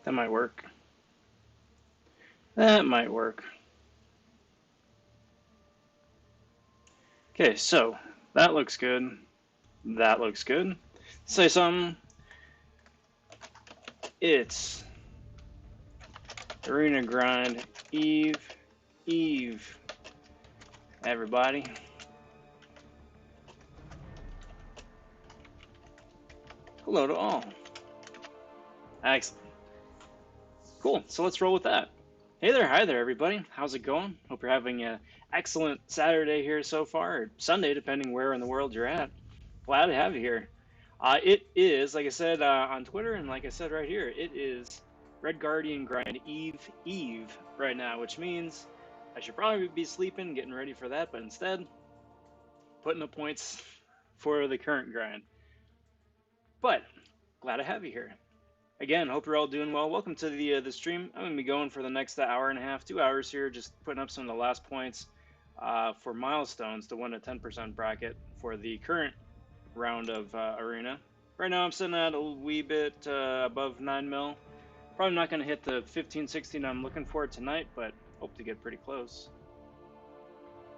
That might work. That might work. Okay, so that looks good. That looks good. Say something. It's Arena Grind Eve, everybody. Hello to all. Excellent. Cool, so let's roll with that. Hey there, hi there, everybody. How's it going? Hope you're having an excellent Saturday here so far, or Sunday, depending where in the world you're at. Glad to have you here. It is, like I said on Twitter, and like I said right here, it is Red Guardian Grind Eve right now, which means I should probably be sleeping, getting ready for that, but instead, putting up points for the current grind. But glad to have you here. Again, hope you're all doing well. Welcome to the stream. I'm going to be going for the next hour and a half, 2 hours here, just putting up some of the last points for Milestones to win a 10% bracket for the current round of Arena. Right now I'm sitting at a wee bit above 9 mil. Probably not going to hit the 15, 16 I'm looking for tonight, but hope to get pretty close.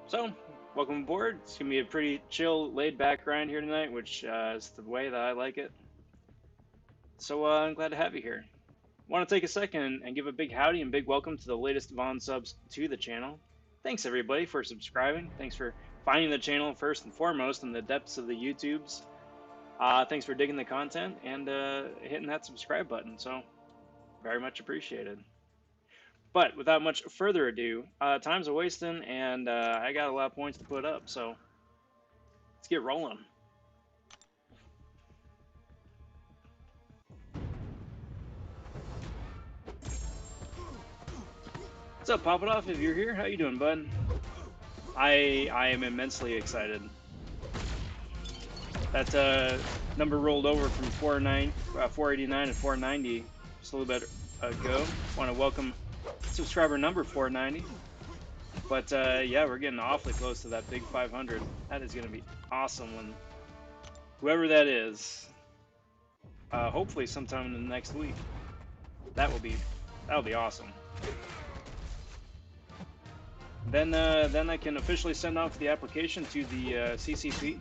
So, welcome aboard. It's going to be a pretty chill, laid-back grind here tonight, which is the way that I like it. So I'm glad to have you here. Want to take a second and give a big howdy and big welcome to the latest Von subs to the channel. Thanks everybody for subscribing. Thanks for finding the channel first and foremost in the depths of the YouTubes. Thanks for digging the content and hitting that subscribe button. So very much appreciated. But without much further ado, time's a wasting and I got a lot of points to put up. So let's get rolling. What's up, Pop It Off? If you're here, how you doing, bud? I am immensely excited. That number rolled over from 489 to 490 just a little bit ago. Want to welcome subscriber number 490. But yeah, we're getting awfully close to that big 500. That is going to be awesome when whoever that is, hopefully sometime in the next week. That'll be awesome. Then I can officially send off the application to the CCP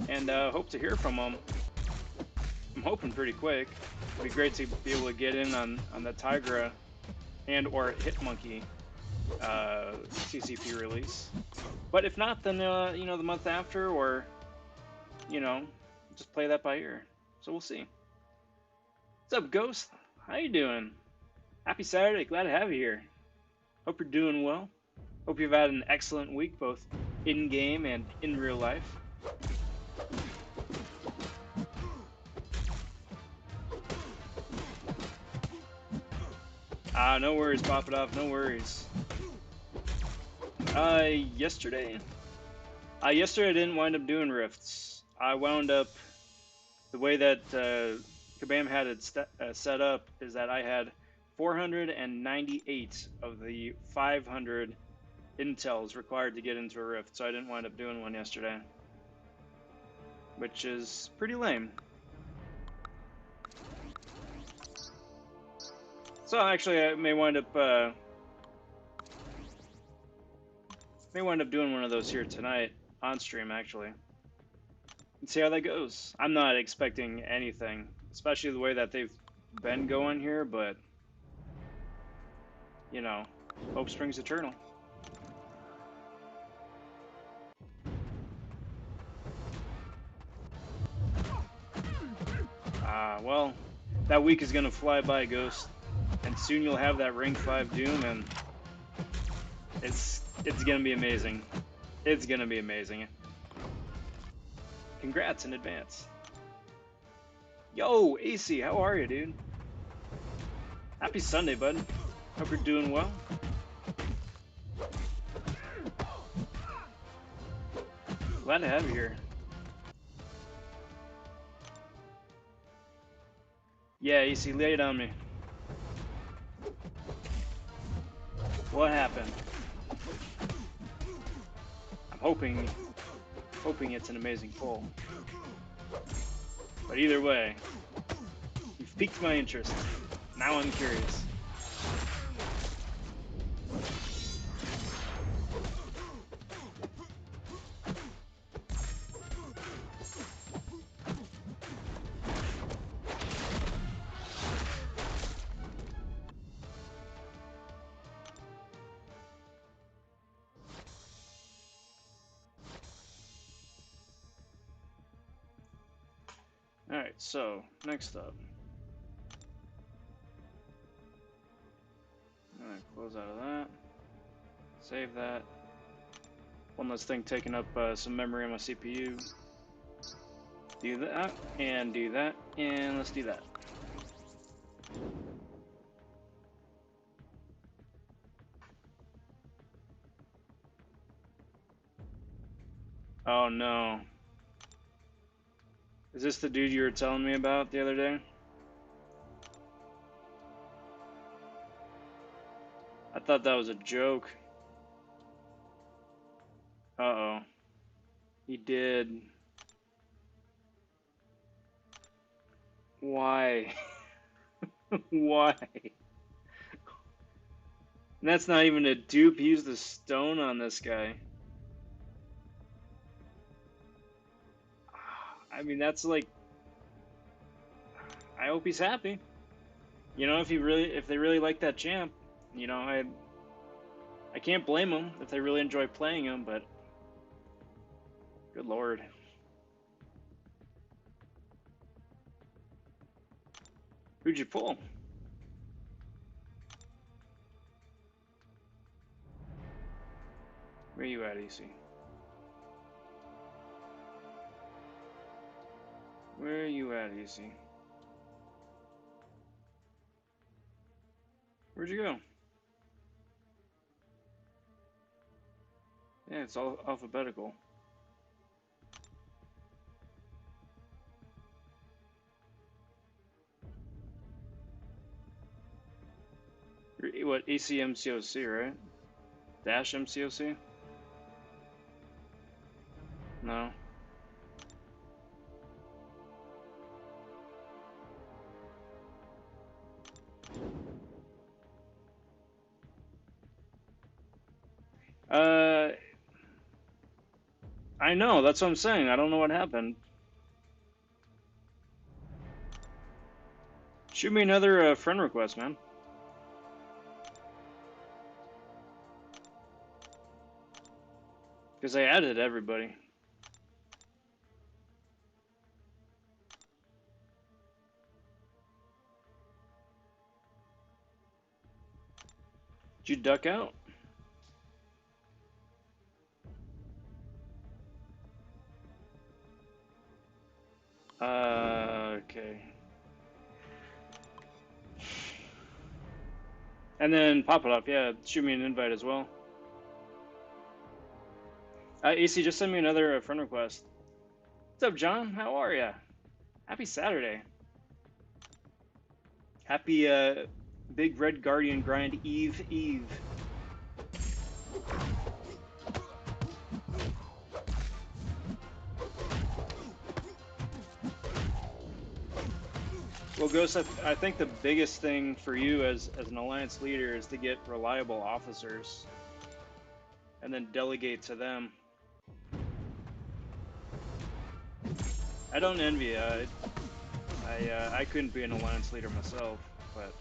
and hope to hear from them. I'm hoping pretty quick. It'd be great to be able to get in on the Tigra and or Hitmonkey CCP release. But if not, then you know, the month after, or you know, just play that by ear. So we'll see. What's up, Ghost? How you doing? Happy Saturday. Glad to have you here. Hope you're doing well. Hope you've had an excellent week, both in-game and in real life. No worries, Pop It Off, no worries. Yesterday I didn't wind up doing rifts. I wound up, the way that Kabam had it set up is that I had 498 of the 500 intels required to get into a rift, so I didn't wind up doing one yesterday, which is pretty lame. So actually, I may wind up doing one of those here tonight on stream, actually, and see how that goes. I'm not expecting anything, especially the way that they've been going here, but you know, hope springs eternal. Well, that week is gonna fly by, Ghost, and soon you'll have that rank 5 Doom, and it's gonna be amazing. It's gonna be amazing. Congrats in advance. Yo, AC, how are you, dude? Happy Sunday, bud. Hope you're doing well. Glad to have you here. Yeah, AC, lay it on me. What happened? I'm hoping it's an amazing pull. But either way, you've piqued my interest. Now I'm curious. Alright, so, next up. Alright, close out of that. Save that. One less thing taking up some memory on my CPU. Do that, and do that, and let's do that. Oh no. Is this the dude you were telling me about the other day? I thought that was a joke. Uh-oh. He did. Why? Why? And that's not even a dupe. He used the stone on this guy. I mean, that's like... I hope he's happy. You know, if they really like that champ, you know, I can't blame them if they really enjoy playing him, but good lord. Who'd you pull? Where you at, EC? Where you at, EC? Where'd you go? Yeah, it's all alphabetical. You're, what, ACMCOC, right? Dash MCOC? No. I know, that's what I'm saying. I don't know what happened. Shoot me another friend request, man. Because I added everybody. Did you duck out? Okay. And then pop it up, yeah. Shoot me an invite as well. AC, just send me another friend request. What's up, John? How are ya? Happy Saturday. Happy Big Red Guardian Grind Eve. Well, Ghost, I think the biggest thing for you as an alliance leader is to get reliable officers and then delegate to them. I don't envy you. I couldn't be an alliance leader myself, but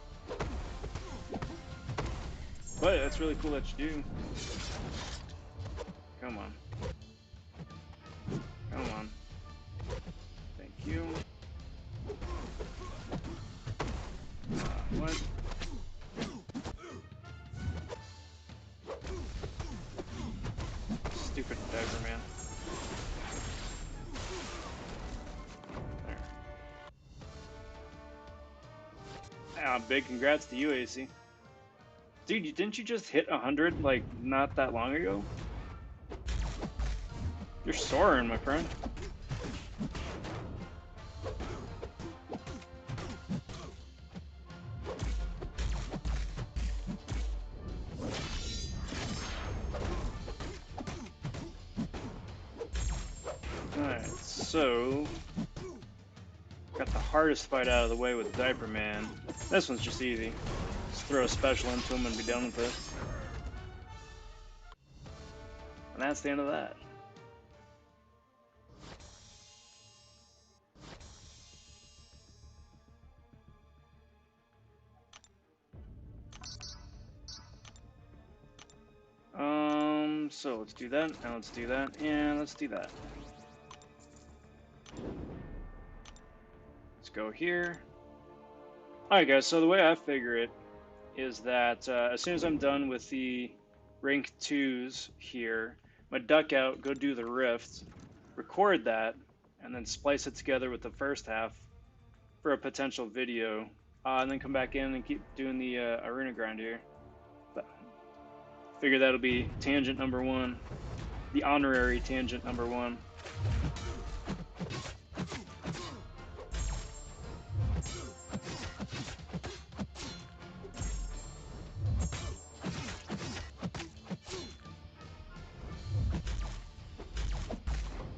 that's really cool that you do. Come on. Come on. Thank you. What? Stupid diaper, man. There. Big congrats to you, AC. Dude, didn't you just hit 100 like not that long ago? You're soaring, my friend. Alright, so got the hardest fight out of the way with Diaper Man. This one's just easy. Just throw a special into him and be done with it. And that's the end of that. So let's do that, and let's do that, and let's do that. Let's go here. Alright guys, so the way I figure it is that as soon as I'm done with the rank 2s here, I'm gonna duck out, go do the rift, record that, and then splice it together with the first half for a potential video, and then come back in and keep doing the arena grind here. But figure that'll be tangent number 1, the honorary tangent number 1.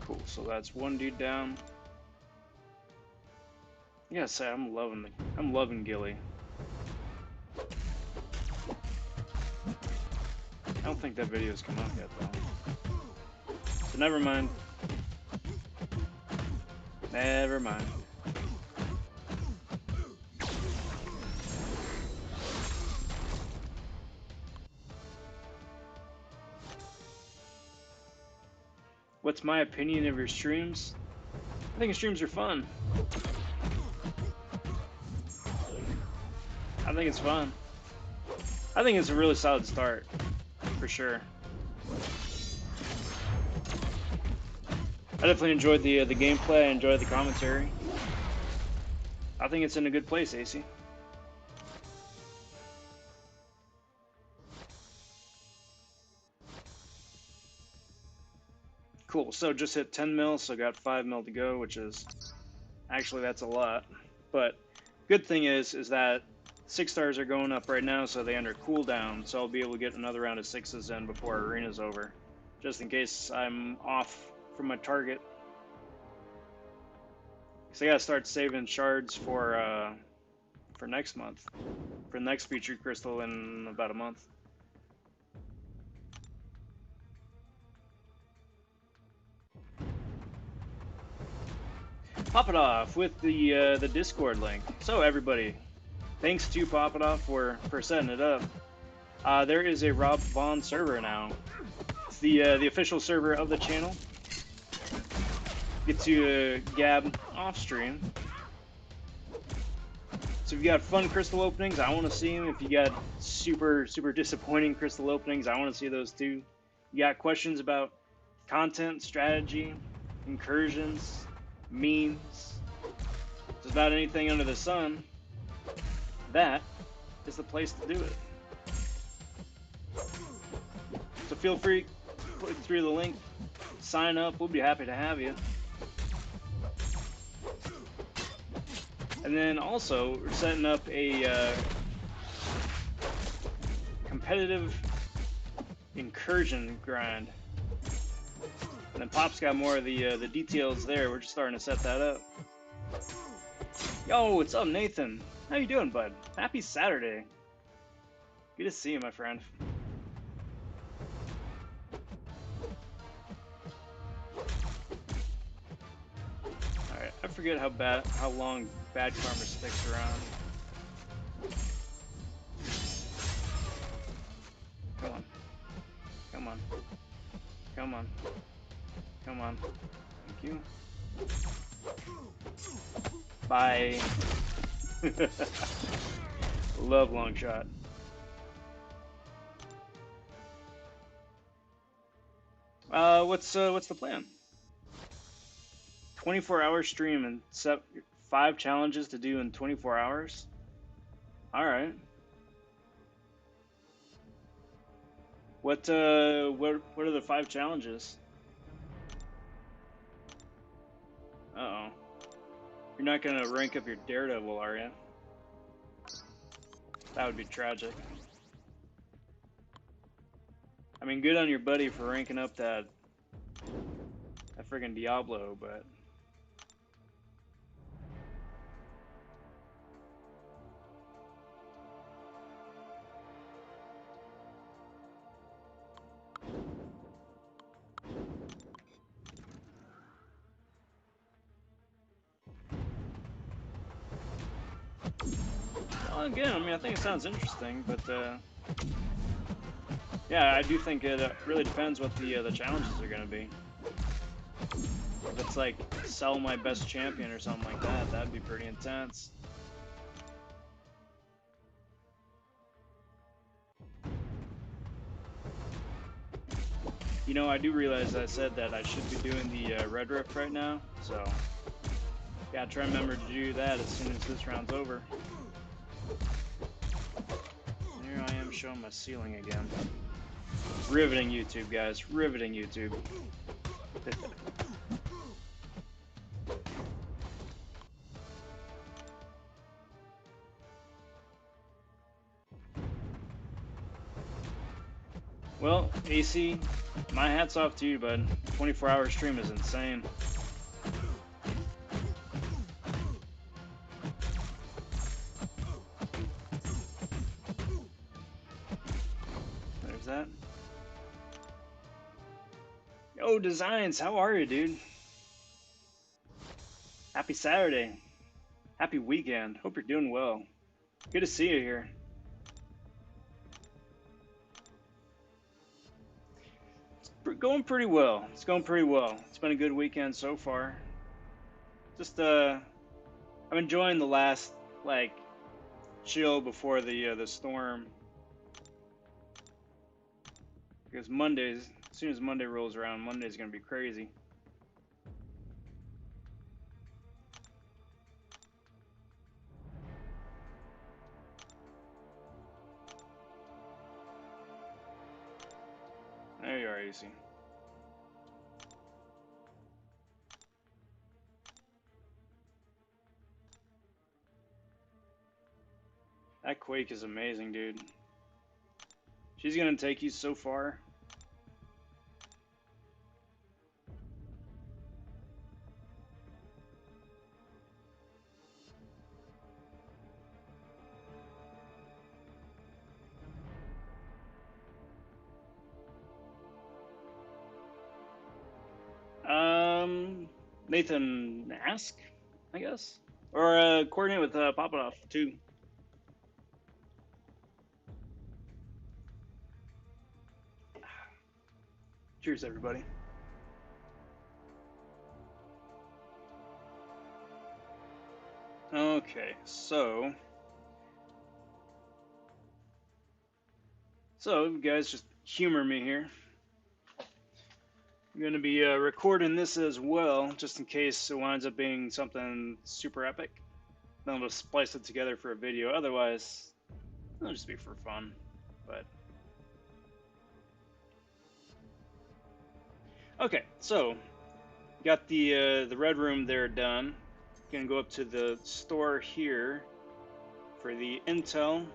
Cool, so that's one dude down. Yeah, say I'm loving Gilly. I don't think that video's come out yet though. So never mind. Never mind. What's my opinion of your streams? I think your streams are fun. I think it's fun. I think it's a really solid start, for sure. I definitely enjoyed the gameplay. I enjoyed the commentary. I think it's in a good place, AC. Cool. So just hit 10 mil, so got 5 mil to go, which is actually that's a lot. But good thing is that 6 stars are going up right now, so they under cooldown. So I'll be able to get another round of 6s in before arena's over, just in case I'm off from my target. So I gotta start saving shards for next month, for the next featured crystal in about a month. Pop It Off with the Discord link. So everybody, thanks to Pop It Off for setting it up. There is a RobVon server now. It's the official server of the channel. Get to gab off stream. So if you got fun crystal openings, I want to see them. If you got super disappointing crystal openings, I want to see those too. You got questions about content, strategy, incursions, memes, just about anything under the sun, that is the place to do it. So feel free, click through the link, sign up, we'll be happy to have you. And then also, we're setting up a competitive incursion grind. And then Pop's got more of the details there. We're just starting to set that up. Yo, what's up, Nathan? How you doing, bud? Happy Saturday. Good to see you, my friend. Alright, I forget how long bad karma sticks around. Come on. Come on. Come on. Come on. Thank you. Bye. Love long shot. What's the plan? 24-hour stream and 5 challenges to do in 24 hours? All right. What are the 5 challenges? Uh-oh. You're not gonna rank up your Daredevil, are you? That would be tragic. I mean, good on your buddy for ranking up that friggin' Diablo, but Again, I mean, I think it sounds interesting, but yeah, I do think it really depends what the challenges are gonna be. If it's like sell my best champion or something like that, that'd be pretty intense. You know, I do realize I said that I should be doing the Red Rift right now, so gotta try and remember to do that as soon as this round's over. Here I am showing my ceiling again. Riveting YouTube, guys. Riveting YouTube. Well, AC, my hat's off to you, bud. 24-hour stream is insane. There's that. Yo, Designs, how are you, dude? Happy Saturday. Happy weekend. Hope you're doing well. Good to see you here. It's going pretty well. It's going pretty well. It's been a good weekend so far. Just I'm enjoying the last like chill before the storm. Because Mondays, as soon as Monday rolls around, Monday's gonna be crazy. There you are, AC. That Quake is amazing, dude. She's gonna take you so far. Nathan ask, I guess, or coordinate with Popoff too. Cheers, everybody. Okay, so you guys just humor me here. I'm gonna be recording this as well, just in case it winds up being something super epic. Then we'll splice it together for a video. Otherwise, it'll just be for fun. But okay, so got the red room there done. Gonna go up to the store here for the intel.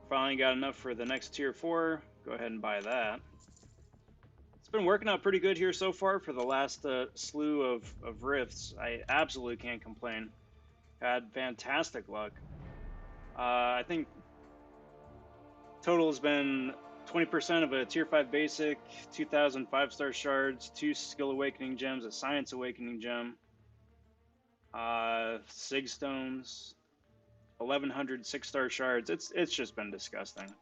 Finally got enough for the next tier 4. Go ahead and buy that. It's been working out pretty good here so far for the last slew of rifts. I absolutely can't complain. Had fantastic luck. I think total has been 20% of a tier 5 basic, 2,000 5-star shards, 2 skill awakening gems, a science awakening gem, sig stones, 1,100 6-star shards. It's just been disgusting.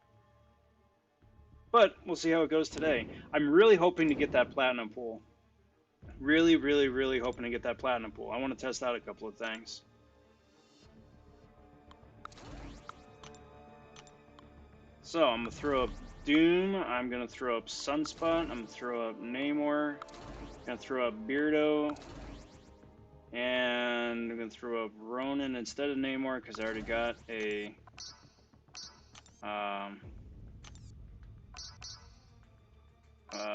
But we'll see how it goes today. I'm really hoping to get that platinum pool. Really, really, really hoping to get that platinum pool. I want to test out a couple of things. So I'm going to throw up Doom. I'm going to throw up Sunspot. I'm going to throw up Namor. I'm going to throw up Beardo. And I'm going to throw up Ronin instead of Namor because I already got a...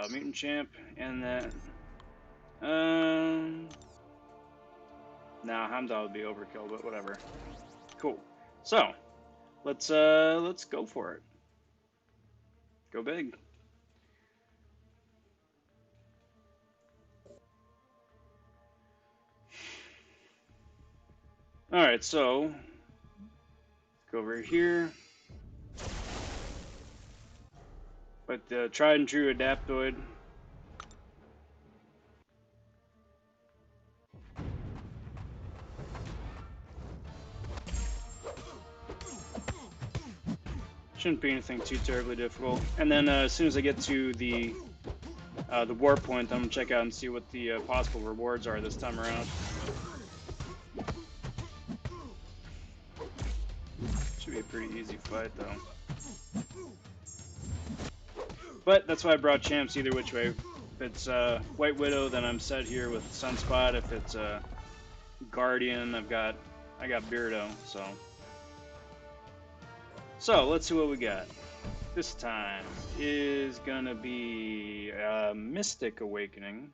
mutant champ, and then nah, Hamdall would be overkill, but whatever. Cool. So let's go for it. Go big. All right, so go over here. But the tried and true Adaptoid. Shouldn't be anything too terribly difficult. And then as soon as I get to the war point, I'm gonna check out and see what the possible rewards are this time around. Should be a pretty easy fight though. But that's why I brought champs either which way. If it's White Widow, then I'm set here with Sunspot. If it's Guardian, I got Beardo. So let's see what we got. This time is gonna be Mystic Awakening,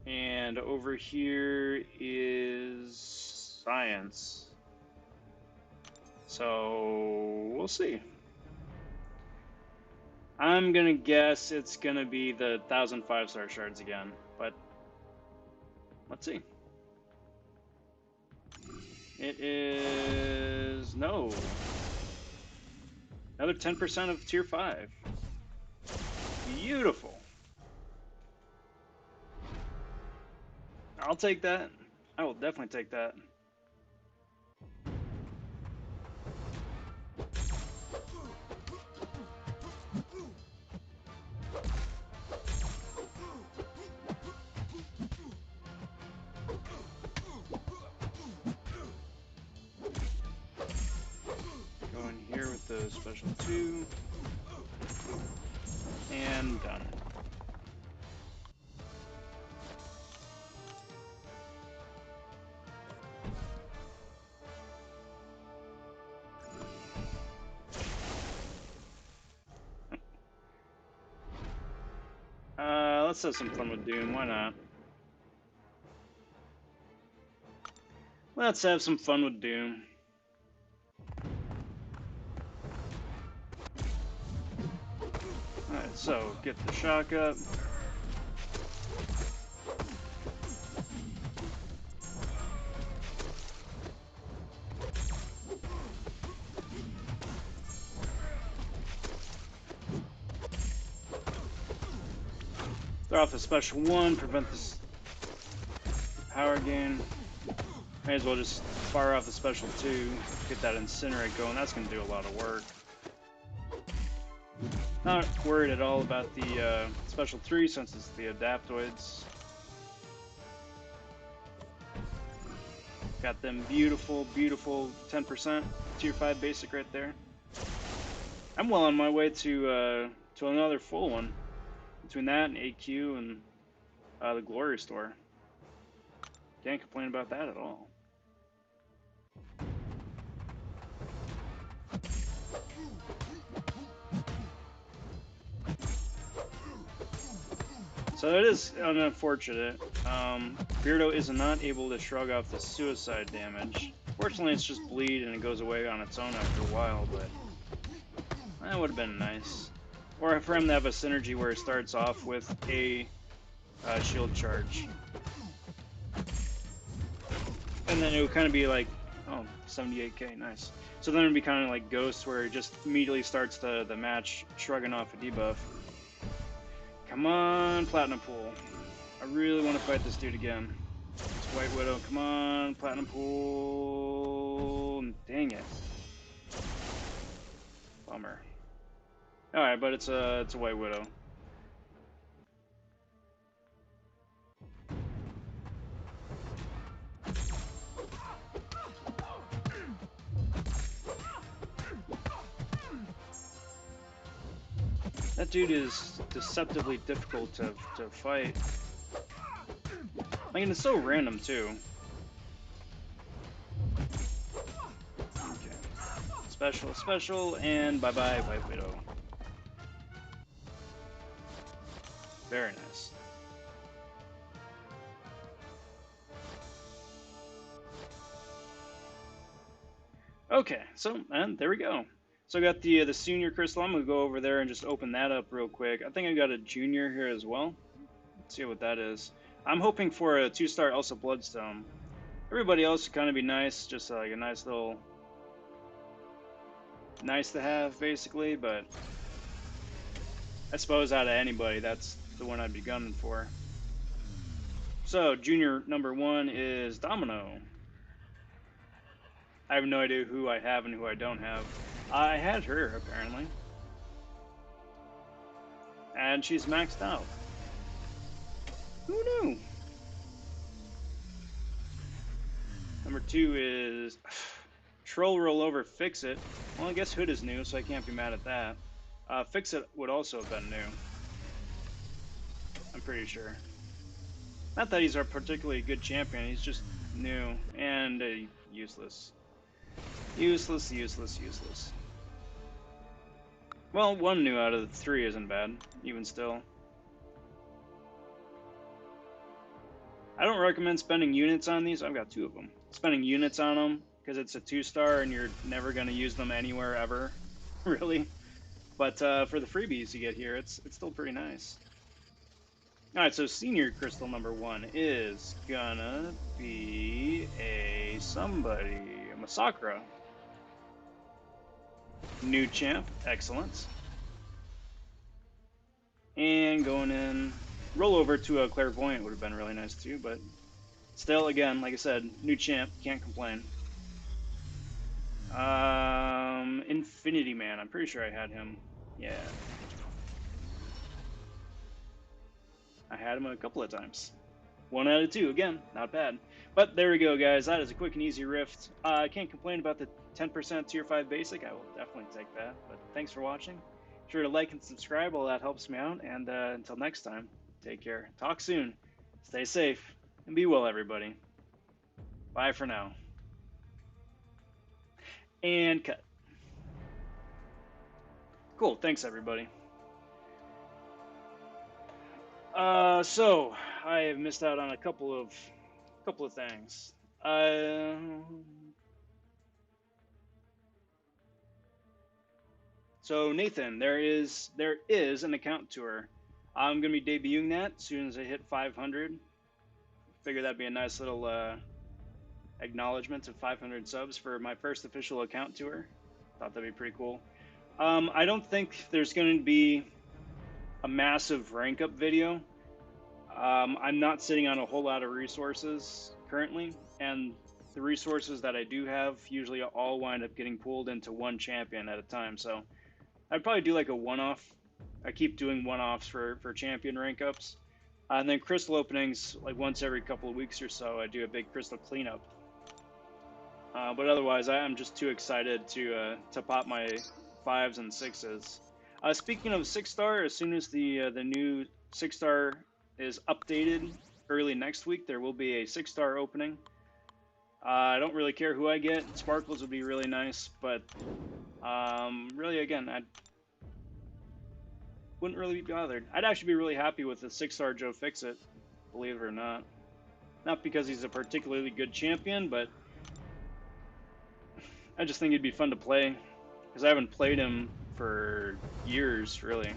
and over here is Science. So we'll see. I'm gonna guess it's gonna be the 1,000 5-star shards again, but let's see. It is no. Another 10% of tier 5. Beautiful. I'll take that. I will definitely take that. Go in here with the special 2. And done. Let's have some fun with Doom, why not? Let's have some fun with Doom. Alright, so get the shock up. Throw off the special 1, prevent this power gain. May as well just fire off the special 2, get that incinerate going. That's going to do a lot of work. Not worried at all about the special 3 since it's the adaptoids. Got them beautiful, beautiful 10% tier 5 basic right there. I'm well on my way to another full one. Between that and AQ and the Glory Store. Can't complain about that at all. So it is unfortunate. Beardo is not able to shrug off the suicide damage. Fortunately, it's just bleed and it goes away on its own after a while, but that would have been nice. Or for him to have a synergy where it starts off with a shield charge. And then it would kind of be like, oh, 78k, nice. So then it would be kind of like Ghost, where it just immediately starts the match shrugging off a debuff. Come on, Platinum Pool. I really want to fight this dude again. It's White Widow. Come on, Platinum Pool. Dang it. Bummer. Alright, but it's a White Widow. That dude is deceptively difficult to fight. Like, and it's so random, too. Okay. Special, special, and bye-bye, White Widow. Very nice. Okay, so, and there we go. So I got the senior crystal. I'm gonna go over there and just open that up real quick. I think I got a junior here as well. Let's see what that is. I'm hoping for a 2-star Elsa Bloodstone. Everybody else would kind of be nice, just like a nice little, nice to have basically. But I suppose out of anybody, that's the one I'd be gunning for. So junior number 1 is Domino. I have no idea who I have and who I don't have. I had her, apparently. And she's maxed out. Who knew? Number 2 is Troll Rollover Fix It. Well, I guess Hood is new, so I can't be mad at that. Fix It would also have been new. I'm pretty sure. Not that he's a particularly good champion, he's just new and useless. Useless, useless, useless. Well, 1 new out of the 3 isn't bad, even still. I don't recommend spending units on these. I've got 2 of them. Spending units on them, because it's a 2-star and you're never going to use them anywhere ever, really. But for the freebies you get here, it's still pretty nice. Alright, so senior crystal number 1 is gonna be a Masakura. New champ, excellent. And going in, roll over to a clairvoyant would have been really nice too, but still, again, like I said, new champ, can't complain. Infinity Man, I'm pretty sure I had him. Yeah. I had him a couple of times. 1 out of 2, again, not bad. But there we go, guys. That is a quick and easy rift. I can't complain about the 10% Tier 5 Basic. I will definitely take that. But thanks for watching. Be sure to like and subscribe. All that helps me out. And until next time, take care. Talk soon. Stay safe. And be well, everybody. Bye for now. And cut. Cool. Thanks, everybody. So I have missed out on a couple of things. So Nathan, there is an account tour. I'm gonna be debuting that as soon as I hit 500. Figure that'd be a nice little acknowledgement of 500 subs for my first official account tour. Thought that'd be pretty cool. I don't think there's going to be a massive rank up video. I'm not sitting on a whole lot of resources currently, and the resources that I do have usually all wind up getting pulled into one champion at a time. So I'd probably do like a one-off. I keep doing one-offs for champion rank ups. And then crystal openings, like once every couple of weeks or so, I do a big crystal cleanup. But otherwise, I'm just too excited to pop my 5s and 6s. Speaking of 6-star, as soon as the new 6-star is updated early next week, there will be a 6-star opening. I don't really care who I get. Sparkles would be really nice, but really, again, I wouldn't really be bothered. I'd actually be really happy with the 6-star Joe Fixit, believe it or not. Not because he's a particularly good champion, but I just think it'd be fun to play, because I haven't played him for years, really.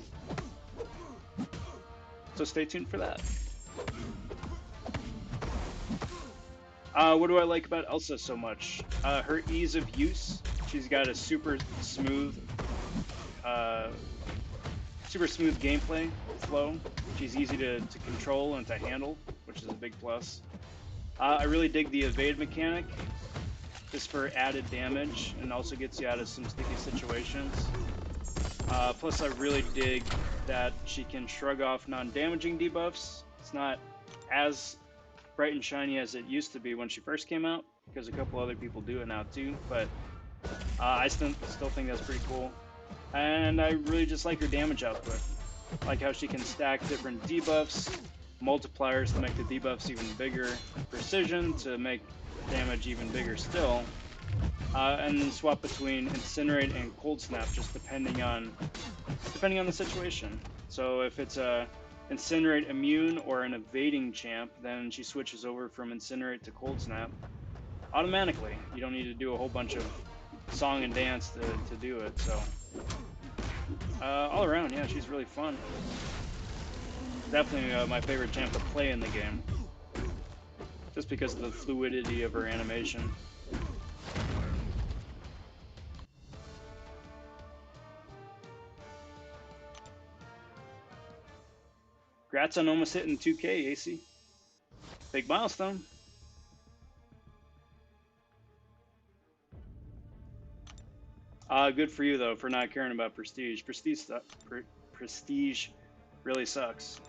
So stay tuned for that. What do I like about Elsa so much? Her ease of use. She's got a super smooth gameplay flow. She's easy to control and to handle, which is a big plus. I really dig the evade mechanic, just for added damage, and also gets you out of some sticky situations. Plus, I really dig that she can shrug off non-damaging debuffs. It's not as bright and shiny as it used to be when she first came out, because a couple other people do it now too, but I still think that's pretty cool. And I really just like her damage output. Like how she can stack different debuffs, multipliers to make the debuffs even bigger, precision to make damage even bigger still, and then swap between Incinerate and Cold Snap, just depending on the situation. So if it's a Incinerate immune or an evading champ, then she switches over from Incinerate to Cold Snap automatically. You don't need to do a whole bunch of song and dance to do it. So all around, yeah, she's really fun. Definitely my favorite champ to play in the game, just because of the fluidity of her animation. Congrats on almost hitting 2K, AC. Big milestone. Good for you though for not caring about prestige. Prestige really sucks.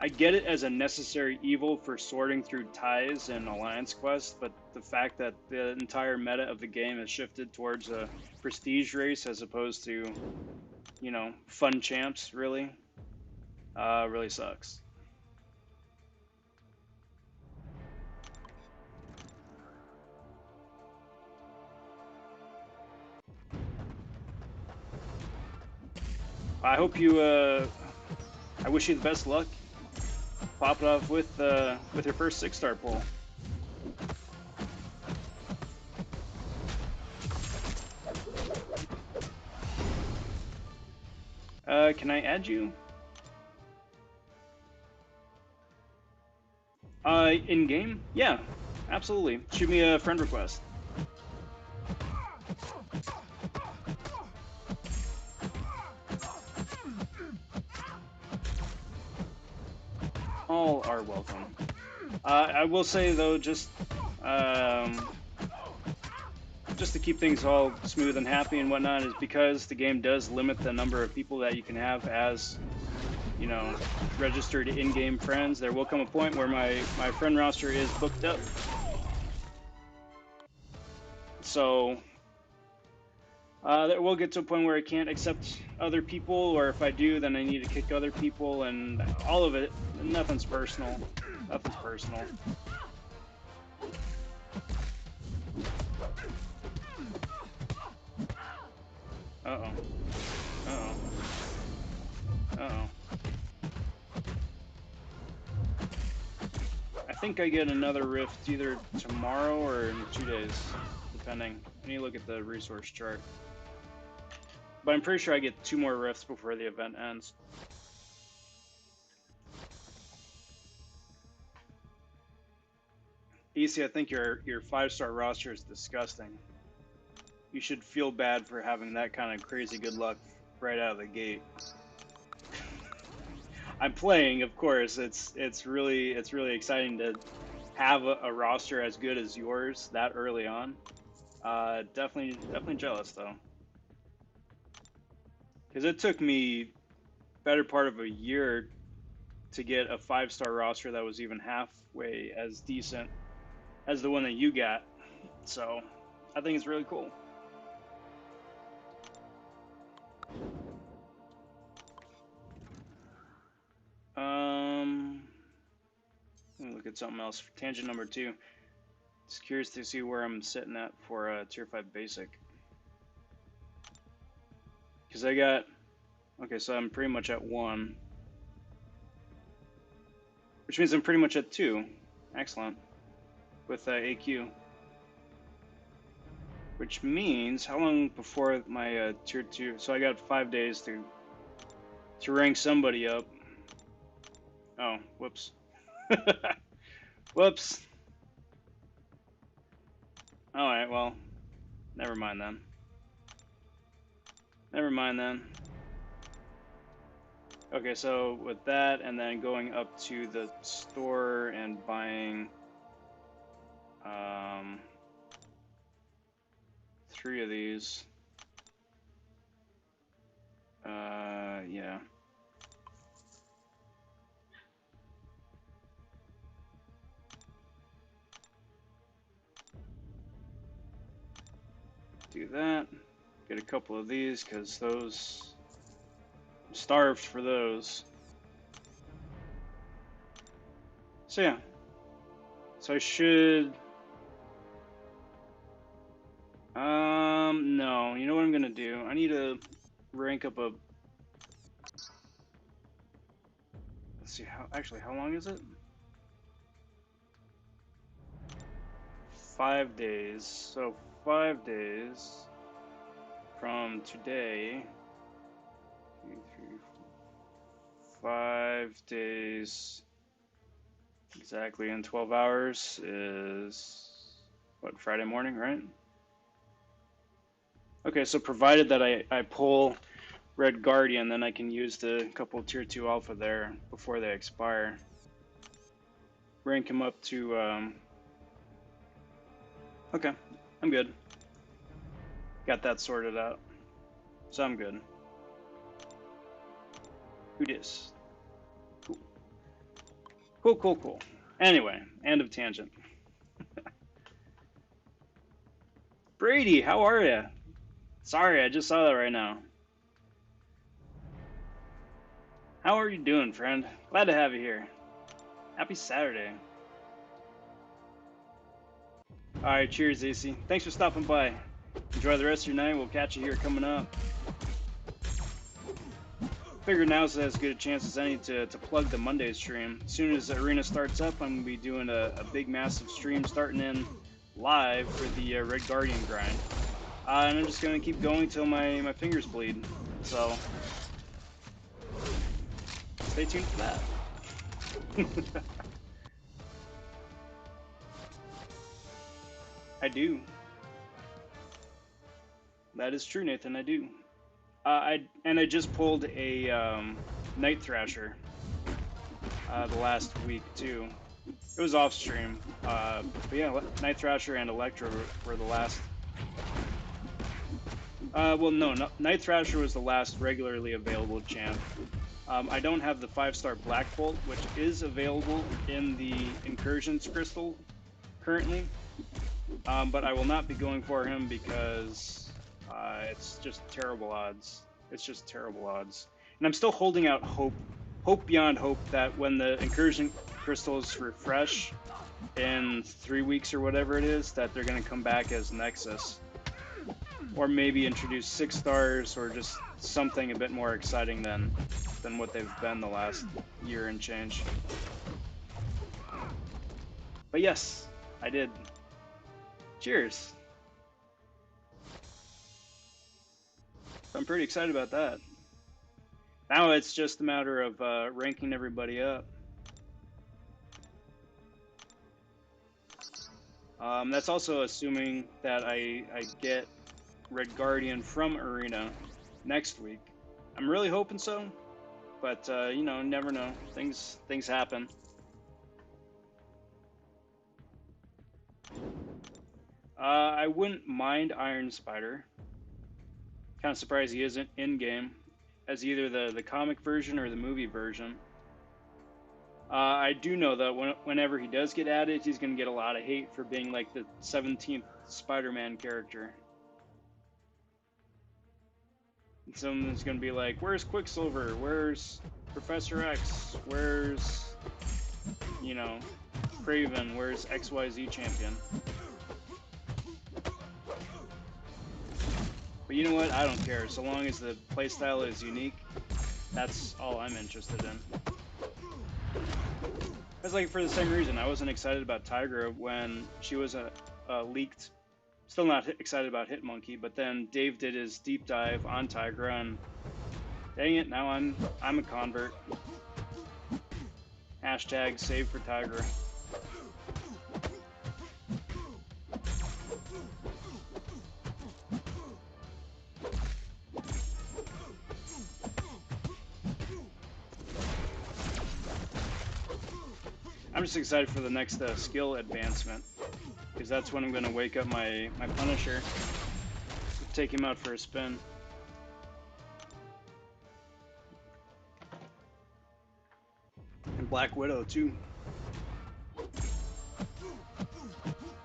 I get it as a necessary evil for sorting through ties and alliance quests, but the fact that the entire meta of the game has shifted towards a prestige race as opposed to, you know, fun champs, really, really sucks. I hope you. I wish you the best luck. Pop it off with your first 6-star pull. Can I add you? In game? Yeah, absolutely. Shoot me a friend request. All are welcome. I will say though, um, just to keep things all smooth and happy and whatnot, is because the game does limit the number of people that you can have as, you know, registered in-game friends. There will come a point where my friend roster is booked up. So that will get to a point where I can't accept other people, or if I do, then I need to kick other people, and all of it. Nothing's personal. Nothing's personal. Uh-oh. Uh-oh. Uh-oh. I think I get another rift either tomorrow or in 2 days, depending. I need to look at the resource chart. But I'm pretty sure I get 2 more rifts before the event ends. EC, I think your 5-star roster is disgusting. You should feel bad for having that kind of crazy good luck right out of the gate. I'm playing, of course. It's really exciting to have a roster as good as yours that early on. Definitely jealous though, because it took me better part of a year to get a 5-star roster that was even halfway as decent as the one that you got. So I think it's really cool. Let me look at something else. Tangent number 2. Just curious to see where I'm sitting at for tier 5 basic. Because I got, okay, so I'm pretty much at 1. Which means I'm pretty much at 2. Excellent. With AQ. Which means, how long before my tier 2? So I got 5 days to rank somebody up. Oh, whoops. Whoops. Alright, well, never mind then. Never mind then. Okay, so with that, and then going up to the store and buying 3 of these. Yeah. Do that. Get a couple of these, because those... I'm starved for those. So yeah. So I should... no. You know what I'm gonna do? I need to rank up a... Let's see, how long is it? 5 days. So 5 days from today. 2, 3, 4, 5 days exactly in 12 hours is what, Friday morning, right? Okay, so provided that I pull Red Guardian, then I can use the couple tier 2 alpha there before they expire. Rank him up to okay. I'm good. Got that sorted out. So I'm good. Who dis? Cool. Cool, cool, cool. Anyway, end of tangent. Brady, how are you? Sorry, I just saw that right now. How are you doing, friend? Glad to have you here. Happy Saturday. Alright, cheers, AC. Thanks for stopping by. Enjoy the rest of your night. We'll catch you here coming up. Figured now's as good a chance as any to plug the Monday stream. As soon as Arena starts up, I'm going to be doing a big, massive stream starting in live for the Red Guardian grind. And I'm just going to keep going till my fingers bleed. So, stay tuned for that. I do. That is true, Nathan. I do. I just pulled a Night Thrasher the last week too. It was off stream, but yeah, Night Thrasher and Electra were the last. Well, no, Night Thrasher was the last regularly available champ. I don't have the 5-star Black Bolt, which is available in the Incursions Crystal currently, but I will not be going for him because it's just terrible odds. It's just terrible odds. And I'm still holding out hope beyond hope that when the Incursion Crystals refresh in 3 weeks or whatever it is, that they're going to come back as Nexus. Or maybe introduce 6 stars or just something a bit more exciting than what they've been the last year and change. But yes, I did. Cheers. I'm pretty excited about that. Now it's just a matter of ranking everybody up. That's also assuming that I get Red Guardian from Arena next week. I'm really hoping so, but you know, never know. Things happen. I wouldn't mind Iron Spider. Kind of surprised he isn't in game as either the comic version or the movie version. I do know that whenever he does get added, he's going to get a lot of hate for being like the 17th Spider-Man character. And someone's going to be like, where's Quicksilver? Where's Professor X? Where's, you know, Craven? Where's XYZ champion? But you know what? I don't care. So long as the playstyle is unique, that's all I'm interested in. It's like for the same reason, I wasn't excited about Tigra when she was leaked. Still not excited about Hitmonkey, but then Dave did his deep dive on Tigra, and dang it, now I'm a convert. Hashtag save for Tigra. I'm just excited for the next skill advancement, because that's when I'm going to wake up my Punisher, take him out for a spin. And Black Widow too.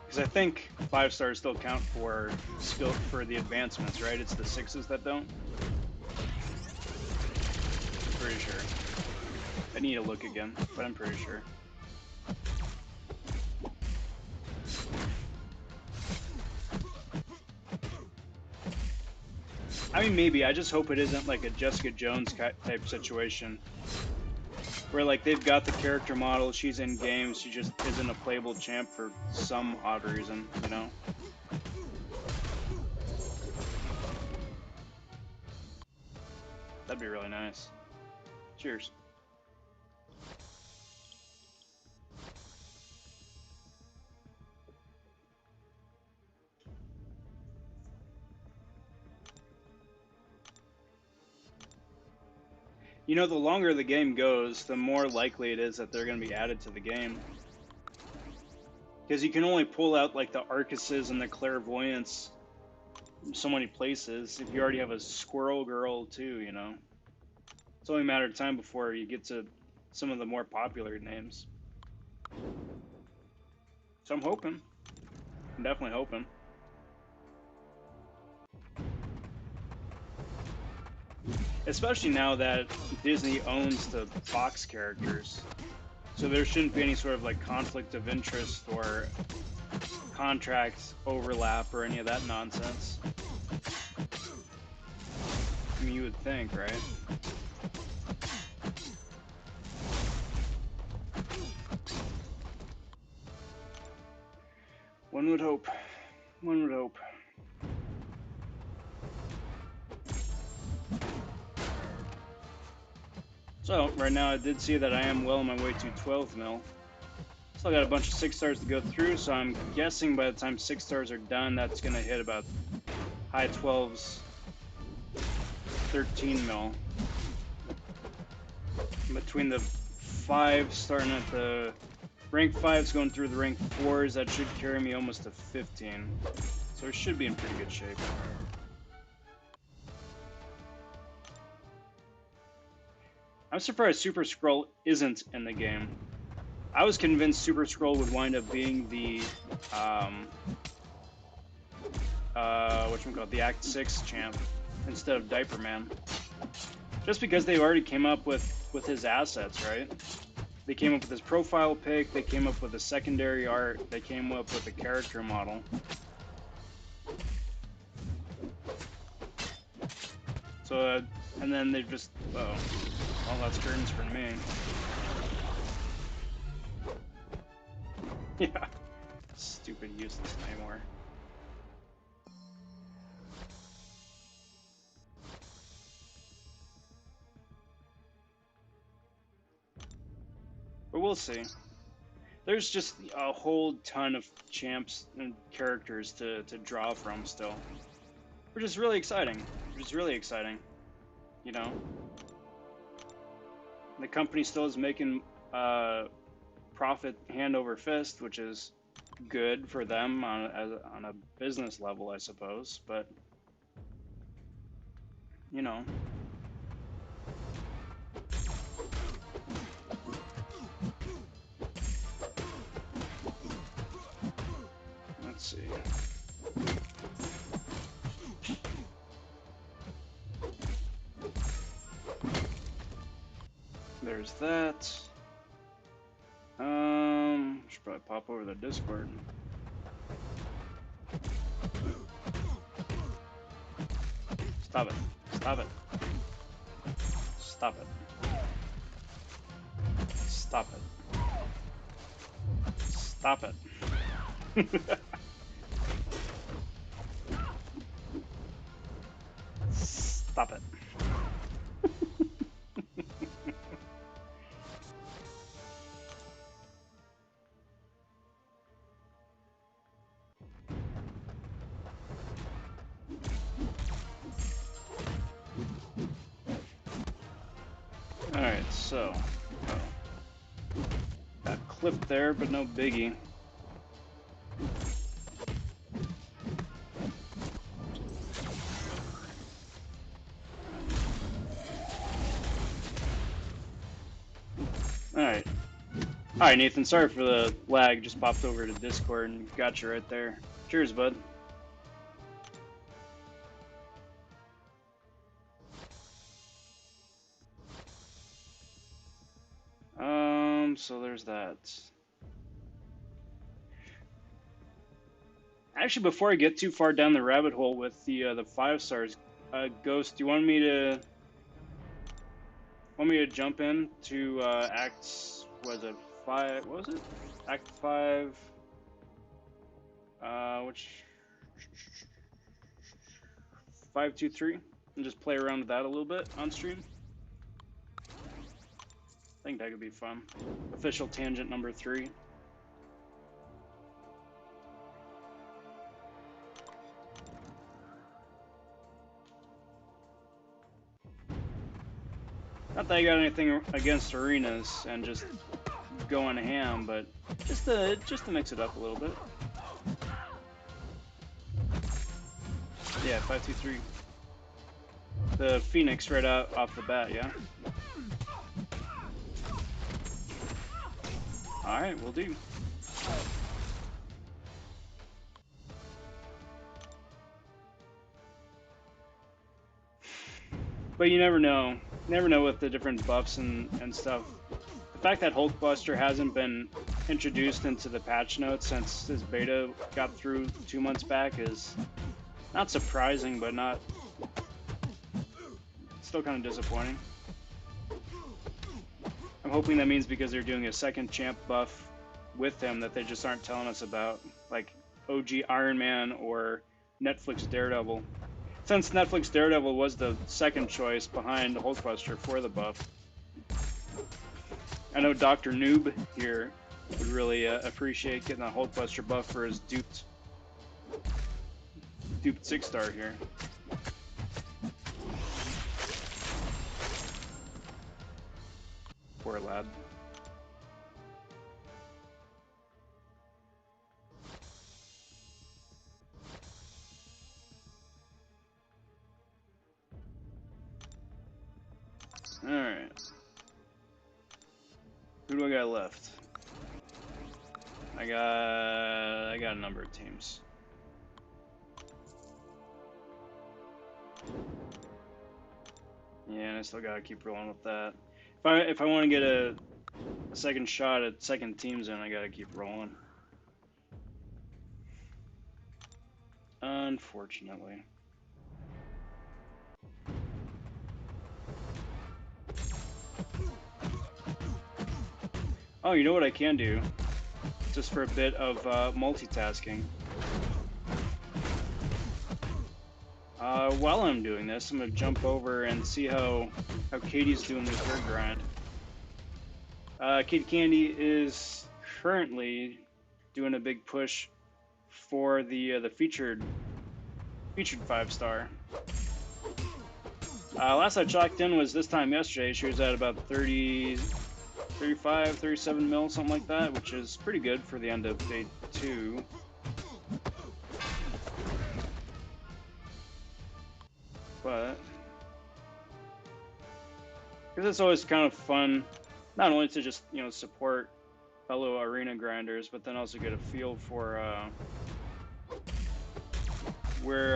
Because I think 5 stars still count for skill for the advancements, right? It's the 6s that don't. I'm pretty sure. I need to look again, but I'm pretty sure. I mean, maybe. I just hope it isn't like a Jessica Jones type situation. Where, like, they've got the character model, she's in games, she just isn't a playable champ for some odd reason, you know? That'd be really nice. Cheers. You know, the longer the game goes, the more likely it is that they're going to be added to the game. Because you can only pull out like the Arcuses and the Clairvoyants from so many places if you already have a Squirrel Girl too, you know. It's only a matter of time before you get to some of the more popular names. So I'm hoping. I'm definitely hoping. Especially now that Disney owns the Fox characters. So there shouldn't be any sort of like conflict of interest or contract overlap or any of that nonsense. I mean, you would think, right? One would hope. One would hope. So, right now I did see that I am well on my way to 12 mil. Still got a bunch of 6 stars to go through, so I'm guessing by the time 6 stars are done, that's going to hit about high 12s, 13 mil. Between the 5 starting at the rank 5s going through the rank 4s, that should carry me almost to 15. So it should be in pretty good shape. I'm surprised Super Scroll isn't in the game. I was convinced Super Scroll would wind up being the, whatchamacallit, the Act 6 champ instead of Diaper Man. Just because they already came up with his assets, right? They came up with his profile pic, they came up with a secondary art, they came up with a character model. So, and then they just, well, that's curtains for me. Yeah. Stupid useless anymore. But we'll see. There's just a whole ton of champs and characters to draw from still. Which is really exciting. You know? The company still is making profit hand over fist, which is good for them on a business level, I suppose. But, you know. Let's see. There's that. Should probably pop over the Discord. Stop it. Stop it. Stop it. Stop it. Stop it. Stop it. Alright, so got clipped there, but no biggie. Alright. Alright, Nathan, sorry for the lag. Just popped over to Discord and got you right there. Cheers, bud. So there's that. Actually, before I get too far down the rabbit hole with the 5 stars, Ghost, do you want me to jump in to Act, was it 5? What was it? Act 5. Which 523, and just play around with that a little bit on stream. I think that could be fun. Official tangent number 3. Not that I got anything against arenas and just going ham, but just to mix it up a little bit. Yeah, 5-2-3. The Phoenix right out off the bat, yeah. All right, we'll do. But you never know. Never know with the different buffs and stuff. The fact that Hulkbuster hasn't been introduced into the patch notes since his beta got through 2 months back is not surprising, but not still kind of disappointing. I'm hoping that means because they're doing a second champ buff with him that they just aren't telling us about, like OG Iron Man or Netflix Daredevil. Since Netflix Daredevil was the second choice behind Hulkbuster for the buff, I know Dr. Noob here would really appreciate getting a Hulkbuster buff for his duped 6-star here. Poor lad. Alright. Who do I got left? I got a number of teams. Yeah, and I still gotta keep rolling with that. If I want to get a second shot at second teams in, I gotta keep rolling. Unfortunately. Oh, you know what I can do? Just for a bit of multitasking. While I'm doing this, I'm gonna jump over and see how Katie's doing with her grind. Katie Candy is currently doing a big push for the featured 5-star. Last I clocked in was this time yesterday. She was at about 30, 35, 37 mil, something like that, which is pretty good for the end of day 2. But because it's always kind of fun, not only to just support fellow arena grinders, but then also get a feel for where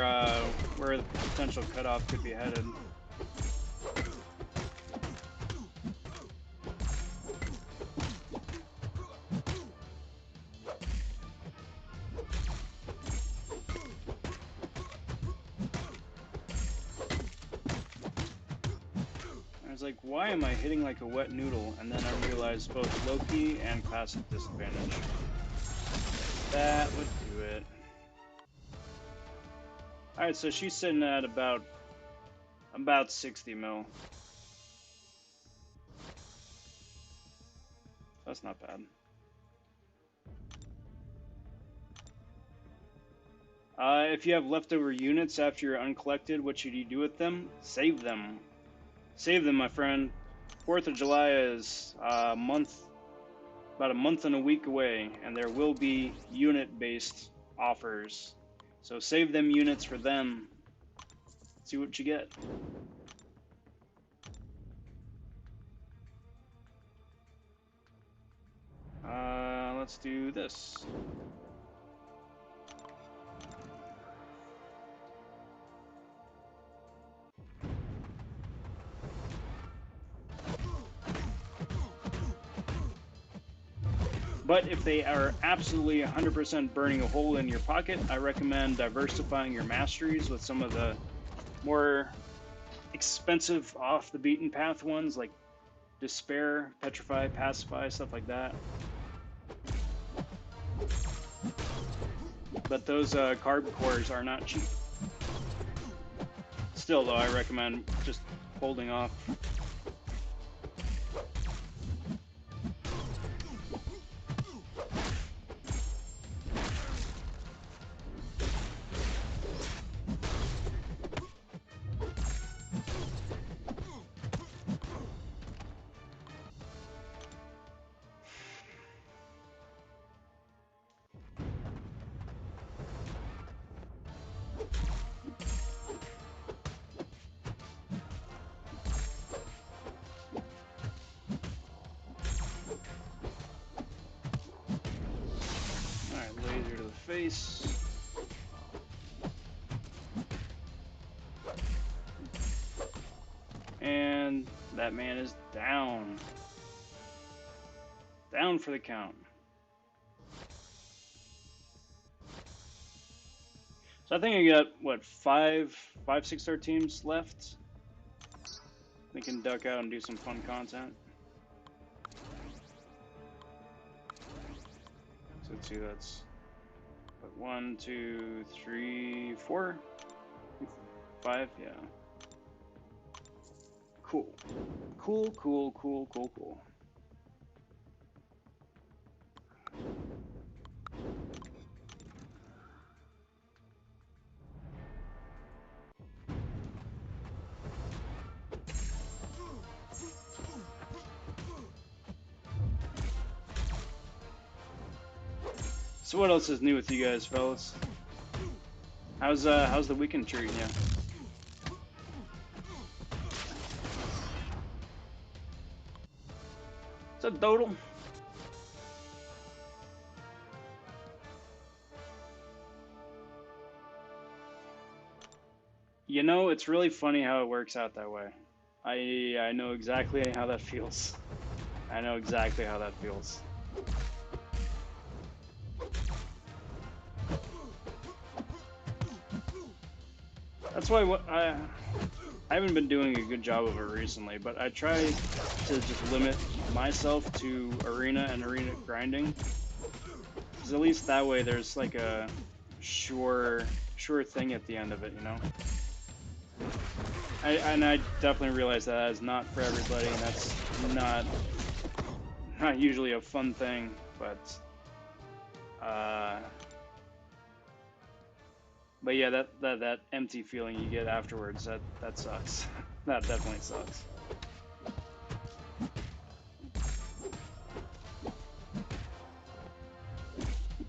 the potential cutoff could be headed. I was like, why am I hitting like a wet noodle? And then I realized both Loki and classic disadvantage. That would do it. Alright, so she's sitting at about 60 mil. That's not bad. If you have leftover units after you're uncollected, what should you do with them? Save them. Save them, my friend. 4th of July is about a month and a week away, and there will be unit-based offers. So save them units for them. See what you get. Let's do this. But if they are absolutely 100% burning a hole in your pocket, I recommend diversifying your masteries with some of the more expensive off the beaten path ones like Despair, Petrify, Pacify, stuff like that. But those carb cores are not cheap. Still though, I recommend just holding off. face. And that man is down. Down for the count. So I think I got, what, five 6-star teams left? We can duck out and do some fun content. So let's see, that's what, 1, 2, 3, 4, 5, yeah. Cool. Cool, cool, cool, cool, cool. So what else is new with you guys, fellas? How's the weekend treating you? What's up, Dodal? You know, it's really funny how it works out that way. I know exactly how that feels. I know exactly how that feels. That's why I haven't been doing a good job of it recently, but I try to just limit myself to arena and arena grinding. Because at least that way there's like a sure thing at the end of it, you know? And I definitely realize that is not for everybody, and that's not usually a fun thing, but yeah, that empty feeling you get afterwards, that sucks. That definitely sucks.